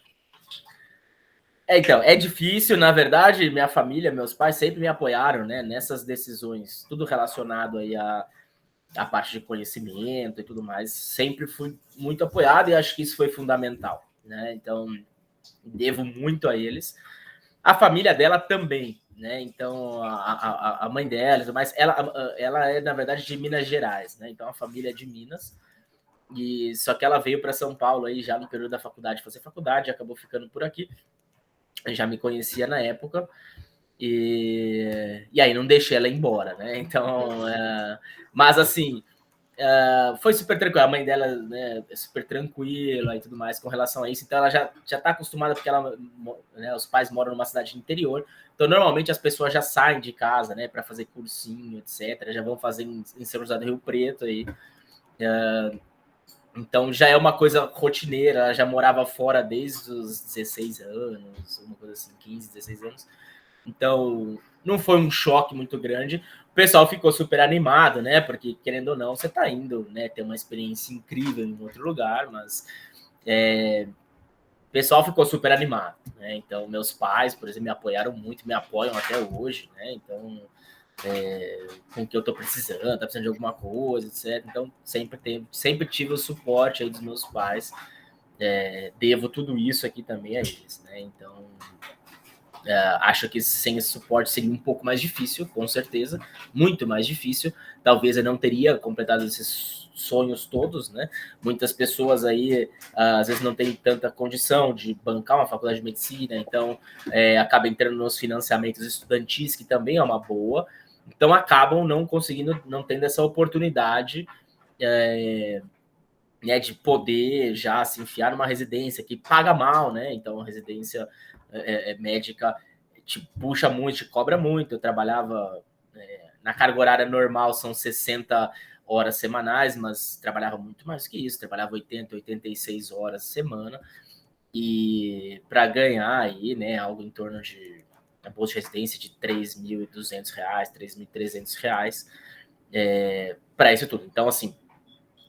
Então, é difícil, na verdade, minha família, meus pais sempre me apoiaram, né, nessas decisões, tudo relacionado aí a parte de conhecimento e tudo mais, sempre fui muito apoiado e acho que isso foi fundamental, né? Então, devo muito a eles. A família dela também, né? Então, a mãe dela, mas ela é, na verdade, de Minas Gerais, né? Então, a família é de Minas. E só que ela veio para São Paulo aí já no período da faculdade, fazer faculdade, acabou ficando por aqui. Já me conhecia na época. E aí não deixei ela ir embora, né? Então, mas assim, foi super tranquila. A mãe dela, né, é super tranquila e tudo mais com relação a isso. Então ela já está acostumada, porque né, os pais moram numa cidade de interior. Então normalmente as pessoas já saem de casa, né, para fazer cursinho, etc. Já vão fazer em São José do Rio Preto aí. Então já é uma coisa rotineira. Ela já morava fora desde os 16 anos, uma coisa assim, 15, 16 anos. Então, não foi um choque muito grande. O pessoal ficou super animado, né? Porque, querendo ou não, você está indo, né? Ter uma experiência incrível em outro lugar, mas o pessoal ficou super animado, né? Então, meus pais, por exemplo, me apoiaram muito, me apoiam até hoje, né? Então, com o que eu estou precisando, tá precisando de alguma coisa, etc. Então, sempre tive o suporte aí dos meus pais. Devo tudo isso aqui também a eles, né? Então, acho que sem esse suporte seria um pouco mais difícil, com certeza, muito mais difícil. Talvez eu não teria completado esses sonhos todos, né? Muitas pessoas aí, às vezes, não têm tanta condição de bancar uma faculdade de medicina, então acaba entrando nos financiamentos estudantis, que também é uma boa, então acabam não conseguindo, não tendo essa oportunidade né, de poder já se enfiar numa residência que paga mal, né? Então, a residência médica te puxa muito, te cobra muito. Eu trabalhava na carga horária normal, são 60 horas semanais, mas trabalhava muito mais que isso, trabalhava 80, 86 horas semana, e para ganhar aí, né, algo em torno de a bolsa de residência de R$3.200, R$3.300, para isso tudo. Então, assim,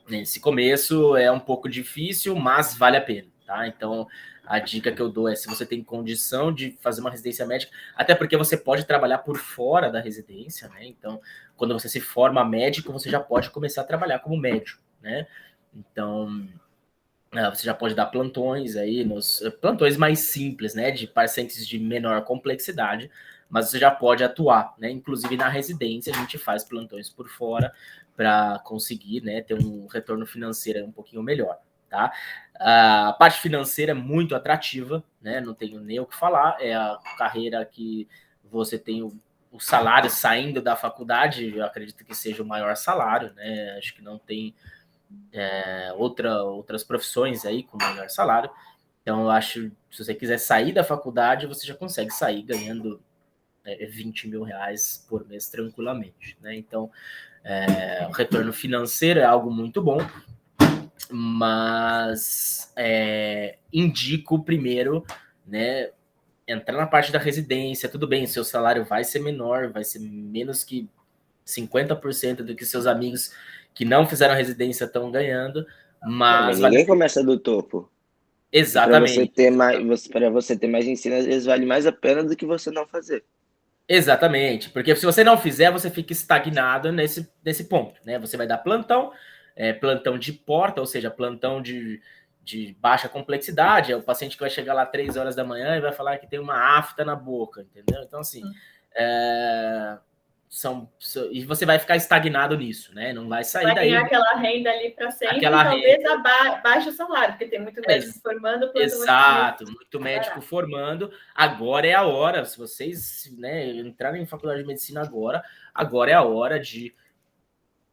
nesse começo é um pouco difícil, mas vale a pena, tá? Então, a dica que eu dou é, se você tem condição de fazer uma residência médica, até porque você pode trabalhar por fora da residência, né? Então, quando você se forma médico, você já pode começar a trabalhar como médico, né? Então, você já pode dar plantões aí, nos plantões mais simples, né? De pacientes de menor complexidade, mas você já pode atuar, né? Inclusive na residência, a gente faz plantões por fora para conseguir, né, ter um retorno financeiro um pouquinho melhor, tá? A parte financeira é muito atrativa, né? Não tenho nem o que falar. É a carreira que você tem o salário saindo da faculdade, eu acredito que seja o maior salário, né? Acho que não tem outras profissões aí com maior salário. Então, eu acho que se você quiser sair da faculdade, você já consegue sair ganhando R$20.000 por mês tranquilamente, né? Então, o retorno financeiro é algo muito bom, mas indico primeiro, né, entrar na parte da residência. Tudo bem, seu salário vai ser menor, vai ser menos que 50% do que seus amigos que não fizeram residência estão ganhando, mas ninguém começa do topo. Exatamente. Para você ter mais ensino, às vezes vale mais a pena do que você não fazer. Exatamente, porque se você não fizer, você fica estagnado nesse ponto, né? Você vai dar plantão, plantão de porta, ou seja, plantão de baixa complexidade. É o paciente que vai chegar lá 3 horas da manhã e vai falar que tem uma afta na boca, entendeu? Então, assim, e você vai ficar estagnado nisso, né? Não vai sair daí. Vai ganhar aquela renda ali para sempre, aquela talvez baixe o salário, porque tem muito médico formando. Exato, muito médico formando. Agora é a hora, se vocês, né, entrarem em faculdade de medicina agora é a hora de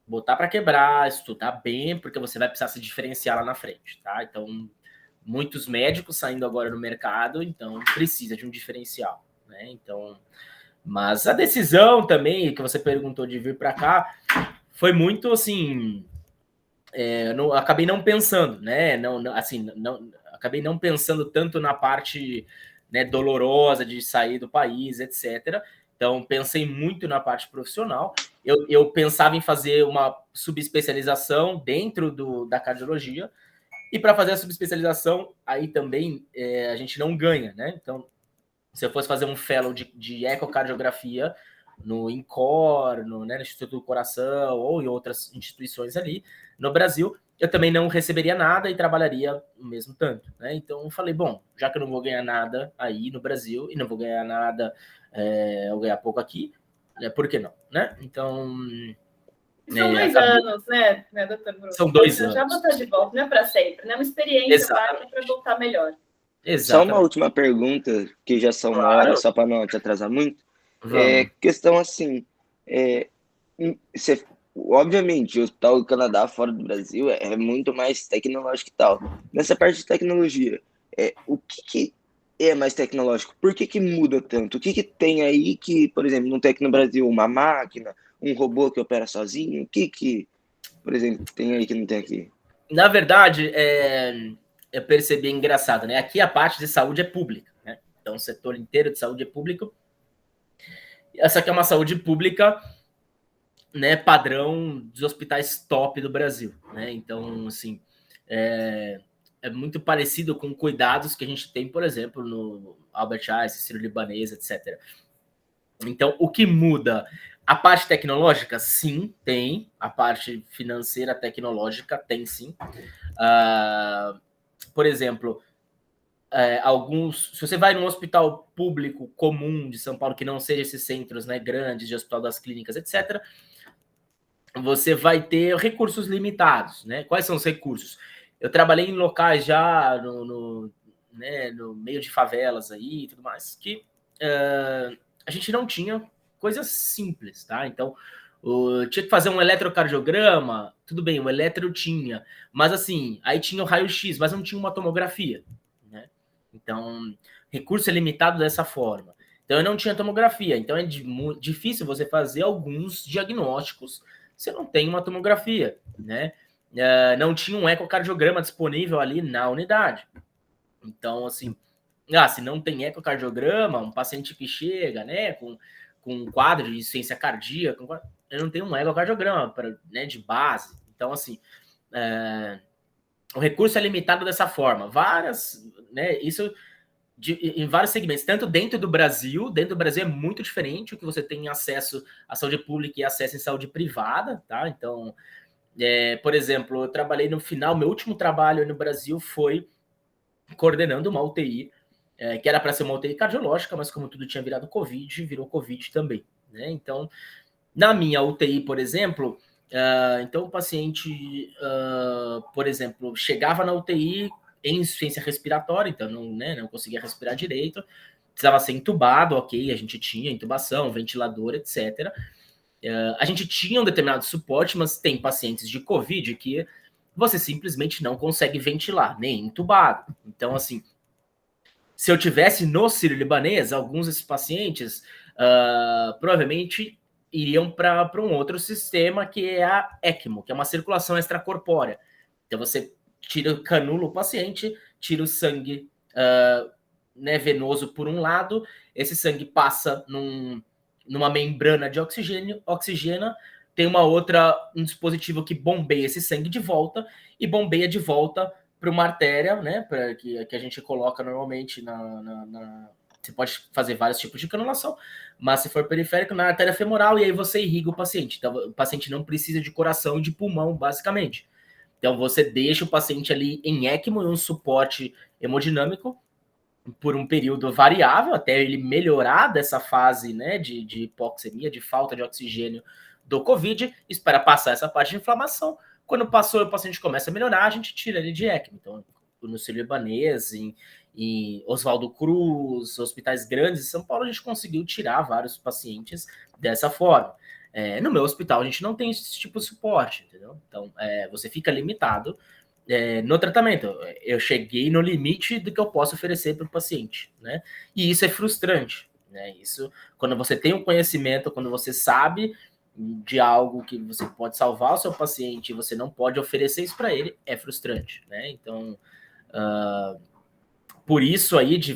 botar para quebrar, estudar bem, porque você vai precisar se diferenciar lá na frente, tá? Então, muitos médicos saindo agora no mercado, então precisa de um diferencial, né? Então, mas a decisão também que você perguntou de vir para cá foi muito assim, acabei não pensando, né? Acabei não pensando tanto na parte, né, dolorosa de sair do país, etc. Então, pensei muito na parte profissional. Eu pensava em fazer uma subespecialização dentro da cardiologia, E para fazer a subespecialização, aí também a gente não ganha, né? Então, se eu fosse fazer um fellow de ecocardiografia no INCOR, no Instituto do Coração ou em outras instituições ali no Brasil, eu também não receberia nada e trabalharia o mesmo tanto, né? Então eu falei, bom, já que eu não vou ganhar nada aí no Brasil e não vou ganhar nada, eu ganhar pouco aqui, por que não, né? Então... São 2 anos, né, doutor Bruno? São 2 anos. Já botar de volta, não é para sempre, né? Uma experiência básica para voltar melhor. Exatamente. Só uma última pergunta, que já são uma hora, só para não te atrasar muito. Questão assim, obviamente, o Hospital do Canadá fora do Brasil é muito mais tecnológico e tal. Nessa parte de tecnologia, o que é mais tecnológico? Por que muda tanto? O que tem aí que, por exemplo, não tem aqui no Brasil uma máquina, um robô que opera sozinho? O que, por exemplo, tem aí que não tem aqui? Na verdade, eu percebi engraçado, né? Aqui a parte de saúde é pública, né? Então o setor inteiro de saúde é público. Essa aqui é uma saúde pública, né, padrão dos hospitais top do Brasil, né? Então, assim, é muito parecido com cuidados que a gente tem, por exemplo, no Albert Einstein, Sírio-Libanês, etc. Então, o que muda? A parte tecnológica, sim, tem. A parte financeira, tecnológica, tem sim. Por exemplo, se você vai num hospital público comum de São Paulo, que não seja esses centros, né, grandes de hospital das clínicas, etc., você vai ter recursos limitados, né? Quais são os recursos? Eu trabalhei em locais já no meio de favelas aí e tudo mais, que a gente não tinha coisas simples, tá? Então, tinha que fazer um eletrocardiograma, tudo bem, o eletro tinha, mas assim, aí tinha o raio-x, mas não tinha uma tomografia, né? Então, recurso é limitado dessa forma. Então, eu não tinha tomografia, então é difícil você fazer alguns diagnósticos se não tem uma tomografia, né? Não tinha um ecocardiograma disponível ali na unidade. Então, assim, se não tem ecocardiograma, um paciente que chega, né, com um quadro de insuficiência cardíaca, eu não tenho um ecocardiograma né, de base. Então, assim, o recurso é limitado dessa forma. Isso em vários segmentos, tanto dentro do Brasil é muito diferente o que você tem acesso à saúde pública e acesso em saúde privada, tá? Então, por exemplo, eu trabalhei no final, meu último trabalho no Brasil foi coordenando uma UTI, que era para ser uma UTI cardiológica, mas como tudo tinha virado Covid, virou Covid também, né? Então, na minha UTI, por exemplo, então o paciente, por exemplo, chegava na UTI em insuficiência respiratória, então não conseguia respirar direito, precisava ser entubado, ok, a gente tinha intubação, ventilador, etc. A gente tinha um determinado suporte, mas tem pacientes de Covid que você simplesmente não consegue ventilar, nem entubado. Então, assim, se eu tivesse no Sírio-Libanês, alguns desses pacientes provavelmente iriam para um outro sistema que é a ECMO, que é uma circulação extracorpórea. Então, você canula o paciente, tira o sangue venoso por um lado, esse sangue passa numa membrana de oxigênio, oxigena, tem um dispositivo que bombeia esse sangue de volta e bombeia de volta para uma artéria, né, que a gente coloca normalmente você pode fazer vários tipos de canulação, mas se for periférico, na artéria femoral, e aí você irriga o paciente. Então, o paciente não precisa de coração e de pulmão, basicamente. Então, você deixa o paciente ali em ECMO e um suporte hemodinâmico por um período variável, até ele melhorar dessa fase, né, de hipoxemia, de falta de oxigênio do Covid, espera passar essa parte de inflamação. Quando passou, o paciente começa a melhorar, a gente tira ele de ECMO. Então, no Sírio-Libanês, em Oswaldo Cruz, hospitais grandes de São Paulo, a gente conseguiu tirar vários pacientes dessa forma. No meu hospital, a gente não tem esse tipo de suporte, entendeu? Então, você fica limitado no tratamento. Eu cheguei no limite do que eu posso oferecer para o paciente, né? E isso é frustrante, né? Isso, quando você tem um conhecimento, quando você sabe de algo que você pode salvar o seu paciente e você não pode oferecer isso para ele, é frustrante, né? Então, por isso aí de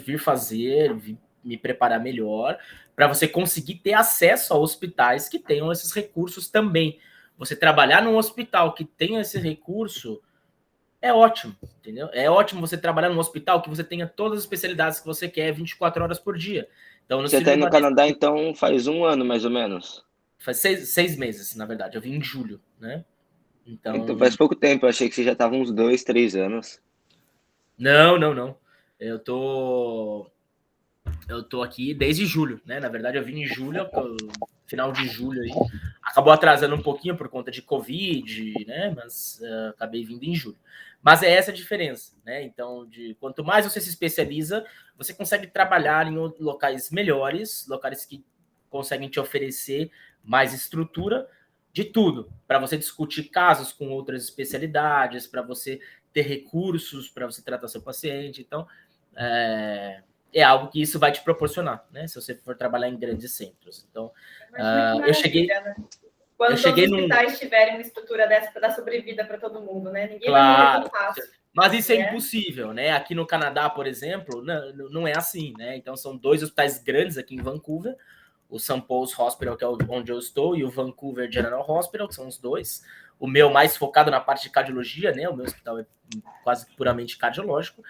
me preparar melhor, para você conseguir ter acesso a hospitais que tenham esses recursos também. Você trabalhar num hospital que tenha esse recurso é ótimo, entendeu? É ótimo você trabalhar num hospital que você tenha todas as especialidades que você quer 24 horas por dia. Então, no Você tá aí no Sírio-Libanês Canadá, então, faz 1 ano, mais ou menos. faz 6 meses, na verdade. Eu vim em julho, né? Então Então, faz pouco tempo, eu achei que você já tava uns 2, 3 anos. não. Eu tô eu tô aqui desde julho, né? Na verdade, eu vim em julho, final de julho aí. Acabou atrasando um pouquinho por conta de Covid, né? Mas acabei vindo em julho. Mas é essa a diferença, né? Então, quanto mais você se especializa, você consegue trabalhar em locais melhores, locais que conseguem te oferecer mais estrutura de tudo, para você discutir casos com outras especialidades, para você ter recursos para você tratar seu paciente. Então, é algo que isso vai te proporcionar, né? Se você for trabalhar em grandes centros. Então, Imagina que eu cheguei, maravilha, né? Quando todos os num. hospitais tiverem uma estrutura dessa para dar sobrevida para todo mundo, né? Ninguém vai morrer tão Claro. fácil. Mas isso é né? impossível, né? Aqui no Canadá, por exemplo, não é assim, né? Então, são 2 hospitais grandes aqui em Vancouver, o St. Paul's Hospital, que é onde eu estou, e o Vancouver General Hospital, que são os dois. O meu mais focado na parte de cardiologia, né? O meu hospital é quase puramente cardiológico.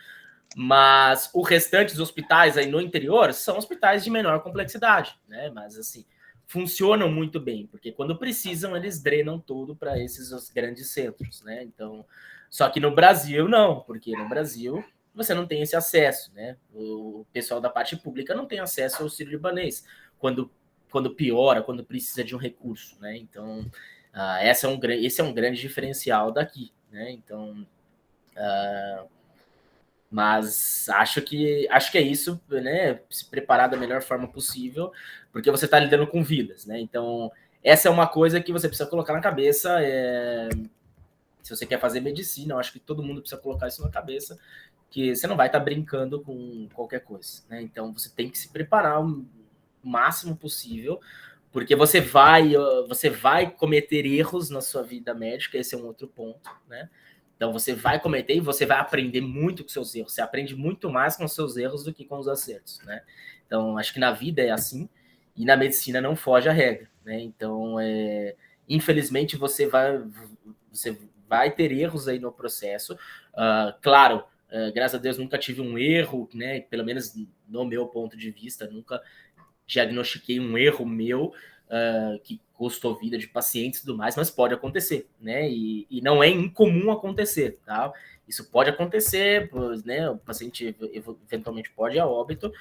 Mas o restante dos hospitais aí no interior são hospitais de menor complexidade, né? Mas assim, funcionam muito bem, porque quando precisam, eles drenam tudo para esses os grandes centros, né? Então, só que no Brasil não, porque no Brasil você não tem esse acesso, né? O pessoal da parte pública não tem acesso ao auxílio libanês quando piora, quando precisa de um recurso, né? Então, esse é um grande diferencial daqui, né? Então, mas acho que é isso, né? Se preparar da melhor forma possível, porque você está lidando com vidas, né? Então, essa é uma coisa que você precisa colocar na cabeça. Se você quer fazer medicina, eu acho que todo mundo precisa colocar isso na cabeça, que você não vai estar brincando com qualquer coisa, né? Então, você tem que se preparar o máximo possível, porque você vai cometer erros na sua vida médica, esse é um outro ponto, né? Então você vai cometer e você vai aprender muito com seus erros. Você aprende muito mais com os seus erros do que com os acertos, né? Então acho que na vida é assim e na medicina não foge a regra, né? Então infelizmente você vai ter erros aí no processo. Claro, graças a Deus nunca tive um erro, né? Pelo menos no meu ponto de vista, nunca diagnostiquei um erro meu que custou vida de pacientes e tudo mais, mas pode acontecer, né? E não é incomum acontecer, tá? Isso pode acontecer, pois, né? O paciente eventualmente pode ir a óbito,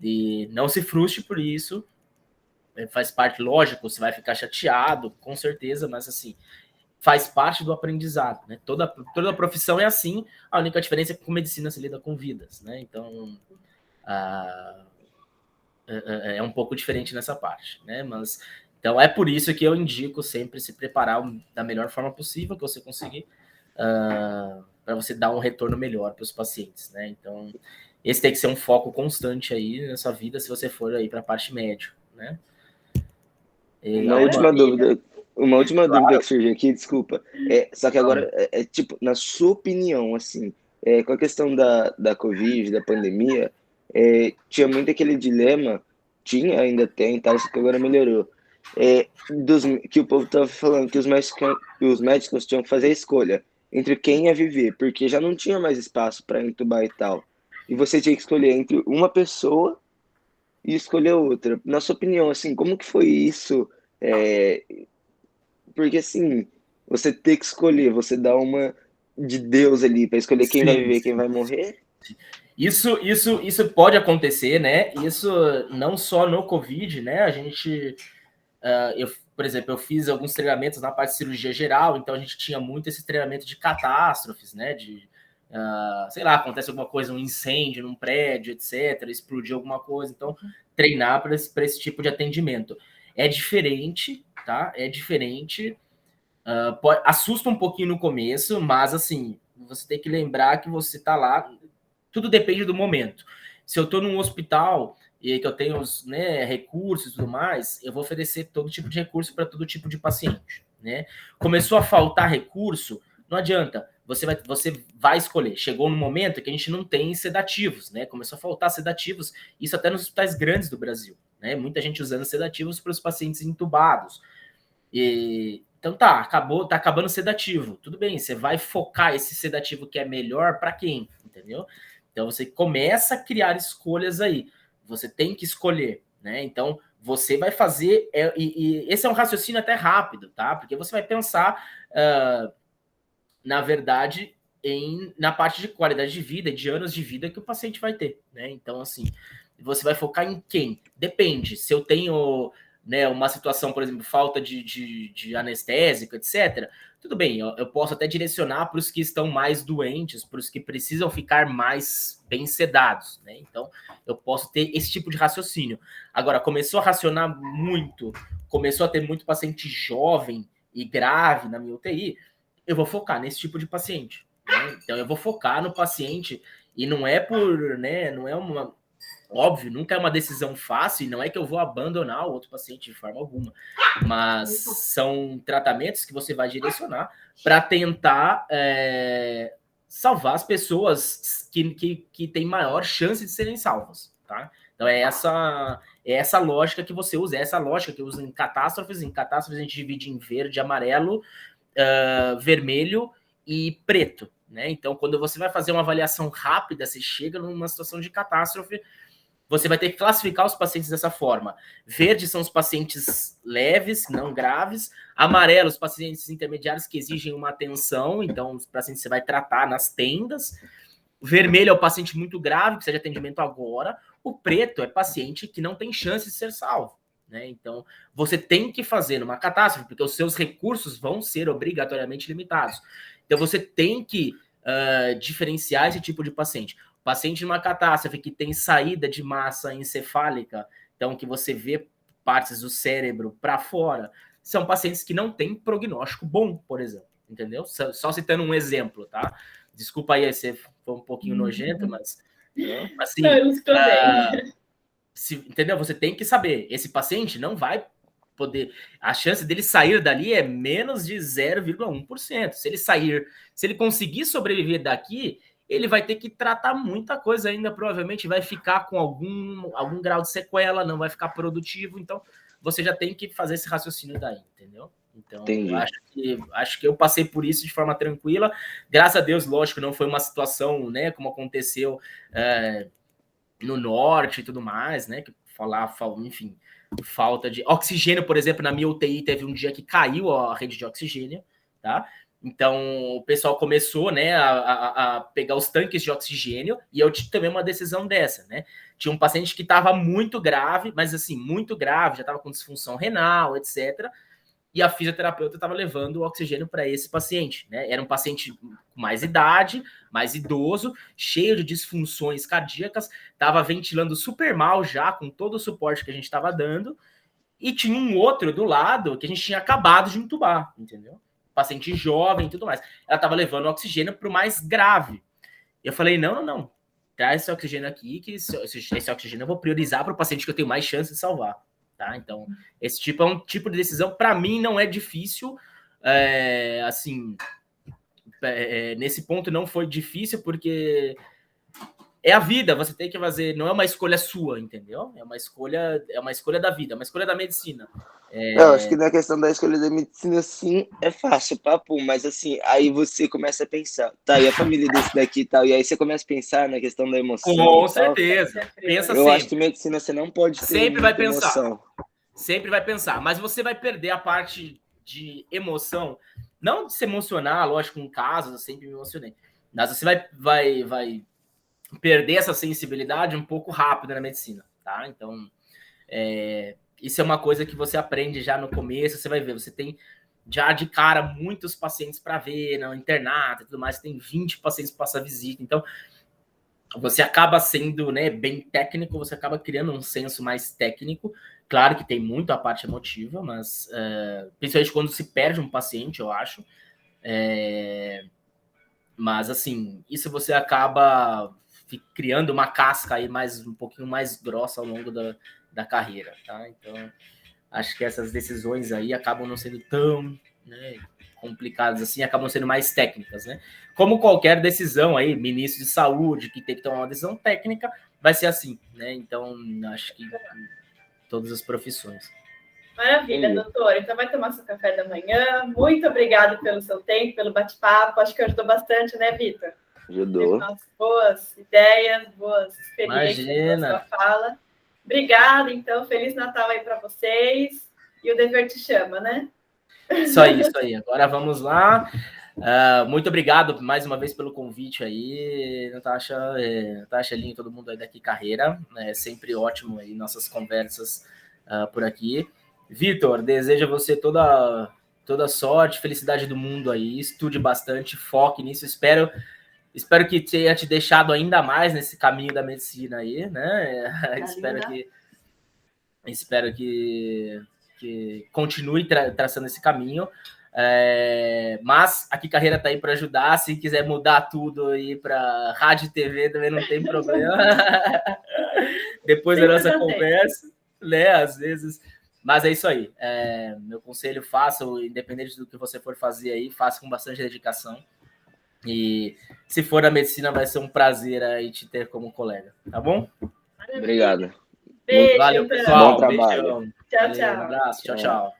e não se frustre por isso, faz parte, lógico, você vai ficar chateado, com certeza, mas assim, faz parte do aprendizado, né? Toda profissão é assim, a única diferença é que com medicina se lida com vidas, né? Então, é um pouco diferente nessa parte, né? Mas então é por isso que eu indico sempre se preparar da melhor forma possível que você conseguir para você dar um retorno melhor para os pacientes, né? Então esse tem que ser um foco constante aí nessa vida se você for aí para a parte médica, né? Uma última dúvida, Claro. que surgiu aqui, desculpa. Só que agora, tipo, na sua opinião, assim, com a questão da Covid, da pandemia, tinha muito aquele dilema, tinha, ainda tem, tá, só que agora melhorou, que o povo tava falando que os médicos tinham que fazer a escolha entre quem ia viver, porque já não tinha mais espaço para entubar e tal. E você tinha que escolher entre uma pessoa e escolher outra. Na sua opinião, assim, como que foi isso? É, porque assim, você ter que escolher, você dá uma de Deus ali para escolher quem vai Sim, viver, quem sim. vai morrer. Isso pode acontecer, né? Isso não só no Covid, né? A gente por exemplo, eu fiz alguns treinamentos na parte de cirurgia geral, então a gente tinha muito esse treinamento de catástrofes, né? Sei lá, acontece alguma coisa, um incêndio num prédio, etc., explodir alguma coisa, então treinar para esse tipo de atendimento. É diferente, tá? É diferente. Assusta um pouquinho no começo, mas assim, você tem que lembrar que você está lá, tudo depende do momento. Se eu estou num hospital e que eu tenho os, né, recursos e tudo mais, eu vou oferecer todo tipo de recurso para todo tipo de paciente, né? Começou a faltar recurso, não adianta, você vai escolher. Chegou no momento que a gente não tem sedativos, né? Começou a faltar sedativos, isso até nos hospitais grandes do Brasil, né? Muita gente usando sedativos para os pacientes entubados. Então tá acabando o sedativo. Tudo bem, você vai focar esse sedativo que é melhor para quem, entendeu? Então você começa a criar escolhas aí. Você tem que escolher, né? Então você vai fazer, e esse é um raciocínio até rápido, tá? Porque você vai pensar, na verdade, na parte de qualidade de vida, de anos de vida que o paciente vai ter, né? Então, assim, você vai focar em quem? Depende. Se eu tenho, né, uma situação, por exemplo, falta de anestésico, etc., tudo bem, eu posso até direcionar para os que estão mais doentes, para os que precisam ficar mais bem sedados, né? Então, eu posso ter esse tipo de raciocínio. Agora, começou a racionar muito, começou a ter muito paciente jovem e grave na minha UTI, eu vou focar nesse tipo de paciente, né? Então, eu vou focar no paciente, e não é por, né, não é uma... Óbvio, nunca é uma decisão fácil, e não é que eu vou abandonar o outro paciente de forma alguma, mas são tratamentos que você vai direcionar para tentar salvar as pessoas que têm maior chance de serem salvas, tá? Então é essa lógica que você usa, é essa lógica que eu uso em catástrofes. Em catástrofes a gente divide em verde, amarelo, vermelho e preto, né? Então, quando você vai fazer uma avaliação rápida, você chega numa situação de catástrofe, você vai ter que classificar os pacientes dessa forma. Verde são os pacientes leves, não graves. Amarelo, os pacientes intermediários que exigem uma atenção, então os pacientes você vai tratar nas tendas. Vermelho é o paciente muito grave, que precisa de atendimento agora. O preto é paciente que não tem chance de ser salvo, né? Então, você tem que fazer numa catástrofe, porque os seus recursos vão ser obrigatoriamente limitados. Então, você tem que diferenciar esse tipo de paciente. Paciente numa catástrofe que tem saída de massa encefálica, então que você vê partes do cérebro para fora, são pacientes que não têm prognóstico bom, por exemplo, entendeu? Só citando um exemplo, tá? Desculpa aí, você foi um pouquinho nojento, mas assim, entendeu? Você tem que saber, esse paciente não vai poder, a chance dele sair dali é menos de 0,1%. Se ele conseguir sobreviver daqui, ele vai ter que tratar muita coisa ainda, provavelmente vai ficar com algum grau de sequela, não vai ficar produtivo, então você já tem que fazer esse raciocínio daí, entendeu? Então, acho que eu passei por isso de forma tranquila. Graças a Deus, lógico, não foi uma situação, né, como aconteceu no norte e tudo mais, né, que enfim, falta de oxigênio, por exemplo, na minha UTI teve um dia que caiu a rede de oxigênio, tá? Então, o pessoal começou, né, a pegar os tanques de oxigênio, e eu tomei uma decisão dessa, né? Tinha um paciente que estava muito grave, mas assim, muito grave, já estava com disfunção renal, etc. E a fisioterapeuta estava levando o oxigênio para esse paciente, né? Era um paciente com mais idade, mais idoso, cheio de disfunções cardíacas, estava ventilando super mal já, com todo o suporte que a gente estava dando, e tinha um outro do lado que a gente tinha acabado de entubar, entendeu? Paciente jovem e tudo mais. Ela estava levando o oxigênio para o mais grave. Eu falei, não. Traz esse oxigênio aqui, que esse oxigênio eu vou priorizar para o paciente que eu tenho mais chance de salvar. Tá? Então, esse tipo é um tipo de decisão, para mim, não é difícil. Assim, nesse ponto não foi difícil, porque é a vida, você tem que fazer, não é uma escolha sua, entendeu? É uma escolha da vida, é uma escolha da medicina. Eu acho que na questão da escolha da medicina, sim, é fácil, papo, mas assim, aí você começa a pensar, tá, e a família desse daqui e tal, e aí você começa a pensar na questão da emoção. Com certeza. Pensa eu acho que medicina você não pode ter sempre vai pensar. Emoção. Sempre vai pensar, mas você vai perder a parte de emoção, não de se emocionar, lógico, com casos, eu sempre me emocionei, mas você vai perder essa sensibilidade um pouco rápido na medicina, tá? Então, isso é uma coisa que você aprende já no começo, você vai ver, você tem já de cara muitos pacientes para ver no internato e tudo mais, você tem 20 pacientes para passar visita, então você acaba sendo, né, bem técnico, você acaba criando um senso mais técnico. Claro que tem muito a parte emotiva, mas principalmente quando se perde um paciente, eu acho. Mas assim, isso você acaba criando uma casca aí um pouquinho mais grossa ao longo da carreira, tá? Então, acho que essas decisões aí acabam não sendo tão, né, complicadas assim, acabam sendo mais técnicas, né? Como qualquer decisão aí, ministro de saúde que tem que tomar uma decisão técnica, vai ser assim, né? Então, acho que todas as profissões. Maravilha, doutor. Então vai tomar seu café da manhã. Muito obrigado pelo seu tempo, pelo bate-papo. Acho que ajudou bastante, né, Vitor? Ajudou. Boas ideias, boas experiências Imagina. na sua fala. Obrigada, então. Feliz Natal aí para vocês. E o dever te chama, né? Isso aí. Agora vamos lá. Muito obrigado mais uma vez pelo convite aí, Natasha, Linho, todo mundo aí daqui Carreira. É sempre ótimo aí nossas conversas por aqui. Vitor, desejo a você toda sorte, felicidade do mundo aí, estude bastante, foque nisso. Espero que tenha te deixado ainda mais nesse caminho da medicina aí, né? Espero que continue traçando esse caminho. Mas aqui Carreira está aí para ajudar. Se quiser mudar tudo aí para rádio e TV também não tem problema. Depois da nossa conversa, né? Às vezes. Mas é isso aí. Meu conselho, faça, independente do que você for fazer aí, faça com bastante dedicação. E se for a medicina, vai ser um prazer aí te ter como colega, tá bom? Obrigado. Beijo, valeu, pessoal. Bom trabalho. Tchau, Valeu, tchau. Um abraço. Tchau.